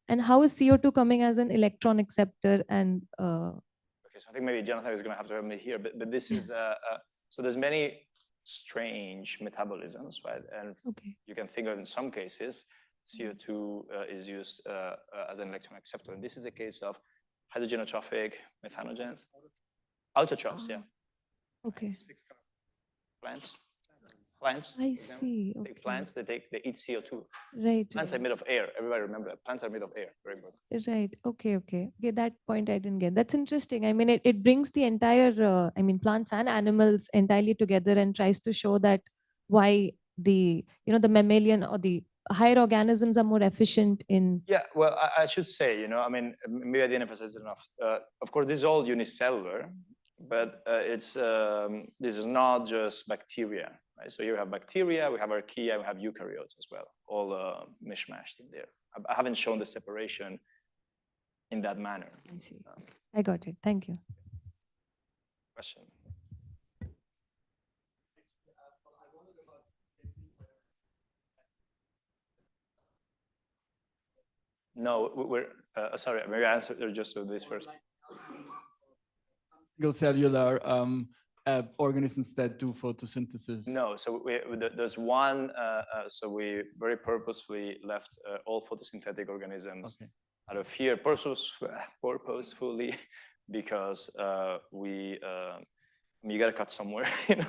And how is CO2 coming as an electron acceptor? And okay, so I think maybe Jonathan is going to have to help me here, but this is so there's many strange metabolisms, right? And you can think of in some cases CO2 is used as an electron acceptor, and this is a case of hydrogenotrophic methanogens, autotrophs, yeah. Okay. Plants. I see. Okay. Plants, they eat CO2. Right. Plants are made of air. Everybody remember that. Plants are made of air. Very important. Right. Okay. Okay. That point I didn't get. That's interesting. I mean, it brings the entire, plants and animals entirely together and tries to show that why the, the mammalian or the higher organisms are more efficient in. Yeah, well, I should say, I mean, maybe I didn't emphasize it enough. Of course, this is all unicellular, but this is not just bacteria. Right? So you have bacteria, we have archaea, we have eukaryotes as well, all mishmashed in there. I haven't shown the separation in that manner. I see. I got it. Thank you. Question. No, we're sorry. Maybe I answer just to this first. Cellular organisms that do photosynthesis? No, so there's one, so we very purposefully left all photosynthetic organisms out of here, purposefully, because you got to cut somewhere, and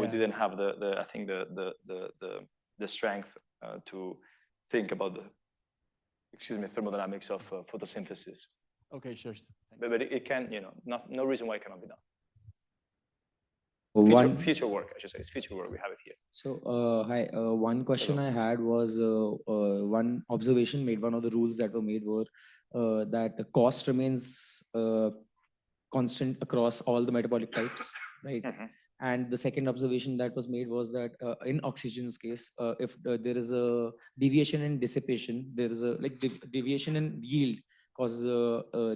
we didn't have I think the strength to think about the, thermodynamics of photosynthesis. Okay, sure. But it can, no reason why it cannot be done. Future work, I should say. It's future work. We have it here. So, hi. One question I had was one observation made. One of the rules that were made were that the cost remains constant across all the metabolic types, right? And the second observation that was made was that in oxygen's case, if there is a deviation in dissipation, there is a deviation in yield causes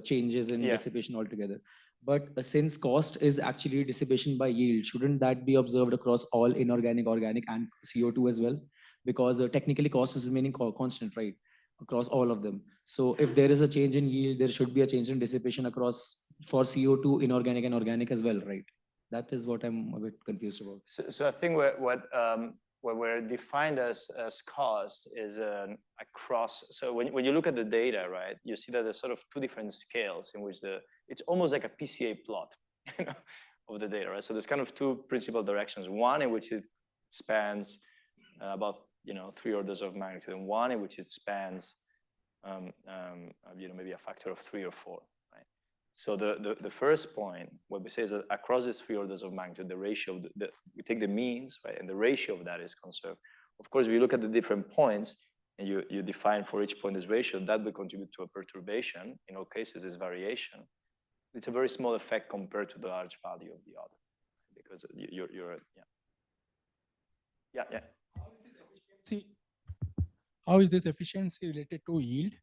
changes in dissipation altogether. But since cost is actually dissipation by yield, shouldn't that be observed across all inorganic, organic, and CO2 as well? Because technically cost is remaining constant, right? Across all of them. So if there is a change in yield, there should be a change in dissipation across for CO2, inorganic, and organic as well, right? That is what I'm a bit confused about. So I think what we're defined as cost is across. So when you look at the data, right, you see that there's sort of two different scales in which it's almost like a PCA plot, of the data, right? So there's kind of two principal directions. One in which it spans about 3 orders of magnitude, and one in which it spans maybe a factor of 3 or 4. So the first point, what we say is that across these 3 orders of magnitude, the ratio, we take the means, right, and the ratio of that is conserved. Of course, if you look at the different points and you define for each point this ratio, that will contribute to a perturbation. In all cases, this variation. It's a very small effect compared to the large value of the other, because you're. How is this efficiency related to yield?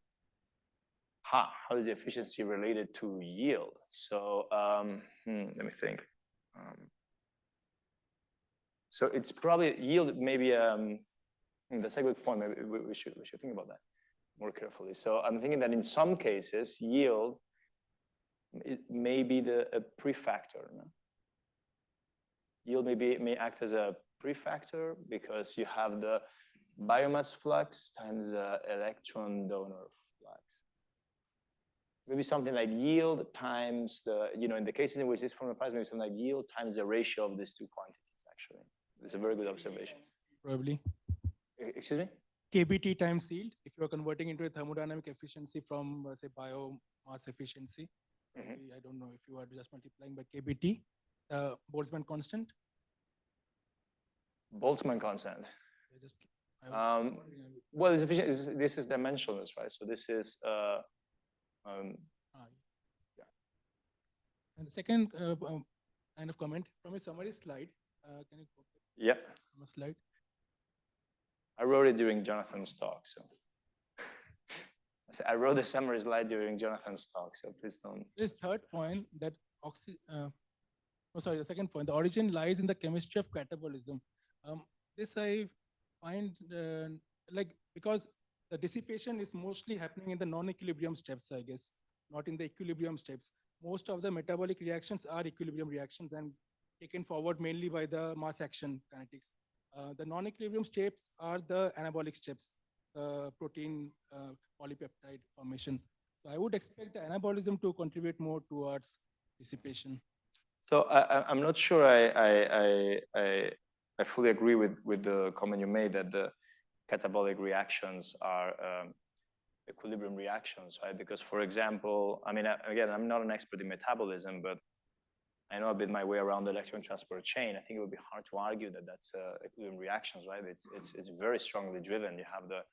How is the efficiency related to yield? So let me think. So it's probably yield. Maybe that's a good point. Maybe we should think about that more carefully. So I'm thinking that in some cases, yield it may be a prefactor. No? Yield may act as a prefactor because you have the biomass flux times the electron donor. Maybe something like yield times in the cases in which this form applies, maybe something like yield times the ratio of these two quantities, actually. It's a very good observation. Probably. Excuse me? KBT times yield, if you're converting into a thermodynamic efficiency from, say, biomass efficiency, I don't know if you are just multiplying by KBT, Boltzmann constant. Boltzmann constant. Well, this is dimensionless, right? So this is yeah. And the second kind of comment from a summary slide. Can you go? Yeah. Slide. I wrote it during Jonathan's talk, so. I wrote the summary slide during Jonathan's talk, so please don't. This third point that the second point, the origin lies in the chemistry of catabolism. This I find because the dissipation is mostly happening in the non-equilibrium steps, I guess, not in the equilibrium steps. Most of the metabolic reactions are equilibrium reactions and taken forward mainly by the mass action kinetics. The non-equilibrium steps are the anabolic steps, protein polypeptide formation. So I would expect the anabolism to contribute more towards dissipation. So I'm not sure I fully agree with the comment you made that the catabolic reactions are equilibrium reactions, right? Because, for example, I mean, again, I'm not an expert in metabolism, but I know a bit my way around the electron transport chain. I think it would be hard to argue that that's equilibrium reactions, right? It's very strongly driven. You have the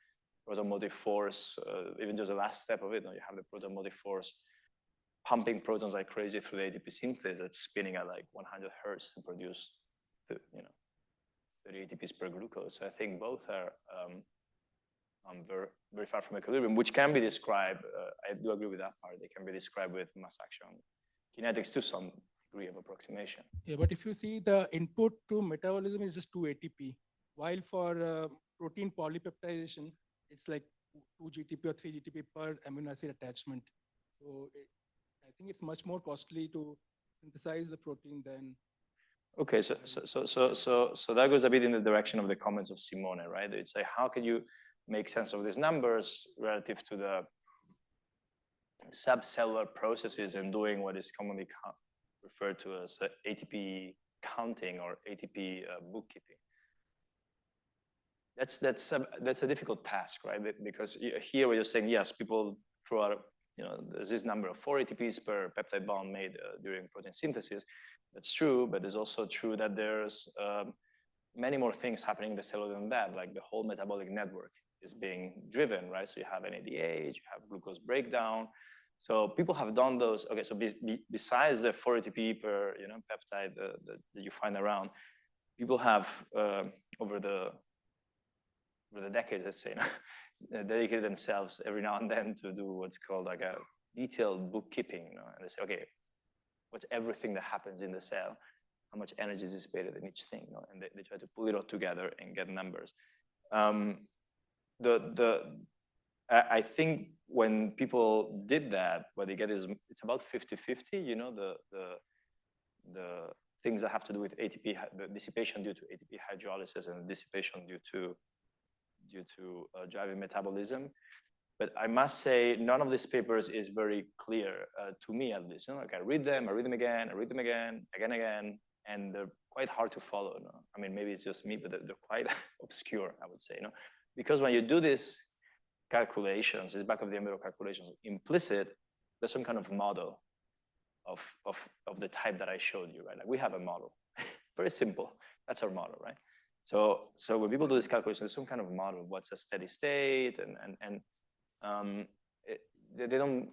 proton motive force, even just the last step of it, you have the proton motive force pumping protons like crazy through the ATP synthase that's spinning at like 100 hertz to produce, 30 ATPs per glucose. So I think both are very, very far from equilibrium, which can be described, I do agree with that part, they can be described with mass action kinetics to some degree of approximation. Yeah, but if you see the input to metabolism is just 2 ATP, while for protein polypeptidation, it's like 2 GTP or 3 GTP per amino acid attachment. So I think it's much more costly to synthesize the protein than. Okay, so that goes a bit in the direction of the comments of Simone, right? It's like, how can you make sense of these numbers relative to the subcellular processes and doing what is commonly referred to as ATP counting or ATP bookkeeping? That's a difficult task, right? Because here we're just saying, yes, people throw out, there's this number of 4 ATPs per peptide bond made during protein synthesis. That's true, but it's also true that there's many more things happening in the cell than that, like the whole metabolic network is being driven, right? So you have NADH, you have glucose breakdown. So people have done those. Okay, so besides the 4 ATP per peptide that you find around, people have over the decades, let's say, dedicated themselves every now and then to do what's called like a detailed bookkeeping. And they say, okay, what's everything that happens in the cell? How much energy is dissipated in each thing? And they try to pull it all together and get numbers. I think when people did that, what they get is it's about 50-50. The things that have to do with ATP, the dissipation due to ATP hydrolysis and dissipation due to driving metabolism. But I must say, none of these papers is very clear to me, at least. Like I read them again, and they're quite hard to follow. I mean, maybe it's just me, but they're quite obscure, I would say. Because when you do these calculations, these back of the envelope calculations, implicit, there's some kind of model of the type that I showed you, right? Like we have a model, very simple. That's our model, right? So when people do this calculation, there's some kind of model of what's a steady state, and they don't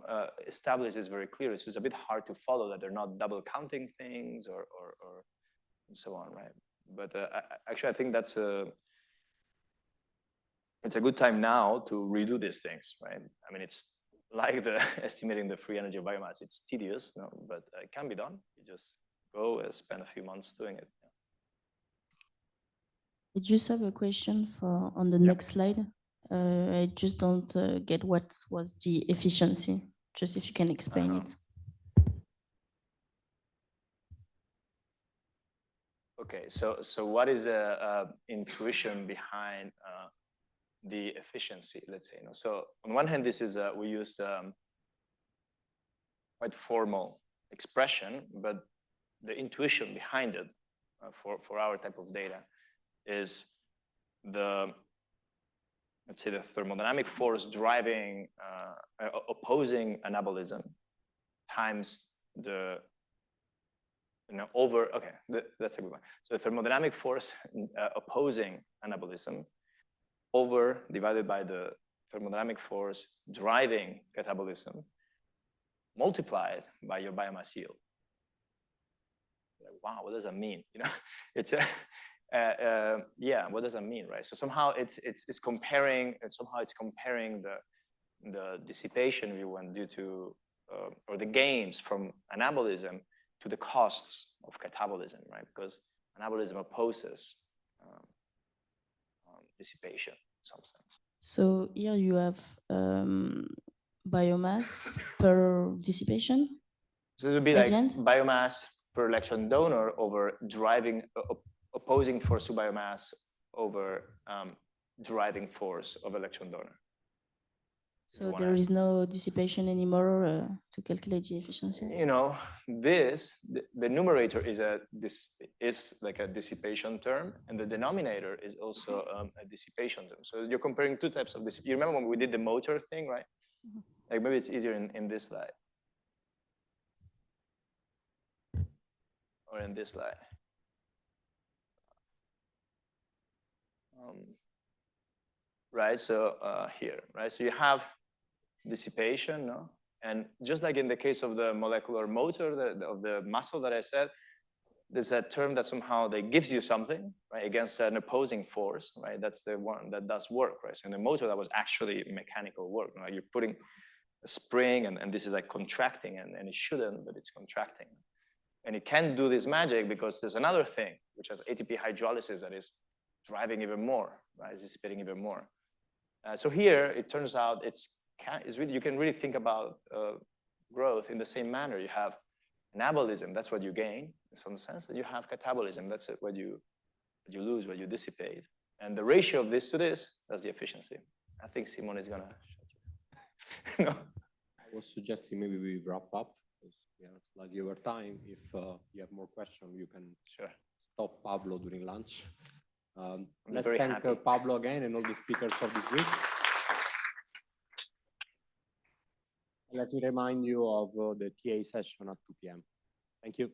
establish this very clearly. So it's a bit hard to follow that they're not double counting things or and so on, right? But actually, I think it's a good time now to redo these things, right? I mean, it's like estimating the free energy of biomass. It's tedious, but it can be done. You just go and spend a few months doing it. I just have a question on the next slide. I just don't get what was the efficiency. Just if you can explain it. Okay, so what is the intuition behind the efficiency, let's say? So on one hand, this is we use quite formal expression, but the intuition behind it for our type of data is let's say the thermodynamic force driving, opposing anabolism times the okay, that's a good one. So the thermodynamic force opposing anabolism divided by the thermodynamic force driving catabolism multiplied by your biomass yield. Like, wow, what does that mean? It's yeah, what does that mean, right? So somehow it's comparing, and somehow it's comparing the dissipation, if you want, due to or the gains from anabolism to the costs of catabolism, right? Because anabolism opposes dissipation in some sense. So here you have biomass per dissipation. So it would be like biomass per electron donor over driving, opposing force to biomass over driving force of electron donor. So there is no dissipation anymore to calculate the efficiency? The numerator is like a dissipation term, and the denominator is also a dissipation term. So you're comparing two types of dissipation. You remember when we did the motor thing, right? Mm-hmm. Like maybe it's easier in this slide. Or in this slide. Right, so here, right? So you have dissipation, no? And just like in the case of the molecular motor, of the muscle that I said, there's a term that somehow that gives you something, right, against an opposing force, right? That's the one that does work, right? So in the motor, that was actually mechanical work, right? You're putting a spring, and this is like contracting, and it shouldn't, but it's contracting. And it can't do this magic because there's another thing, which has ATP hydrolysis that is driving even more, right? It's dissipating even more. So here, it turns out you can really think about growth in the same manner. You have anabolism, that's what you gain in some sense, and you have catabolism, that's what you lose, what you dissipate. And the ratio of this to this, that's the efficiency. I think Simone is gonna shut you. No. I was suggesting maybe we wrap up because we are slightly over time. If you have more questions, you can stop Pablo during lunch. Let's thank Pablo again and all the speakers of this week. Let me remind you of the TA session at 2 p.m. Thank you.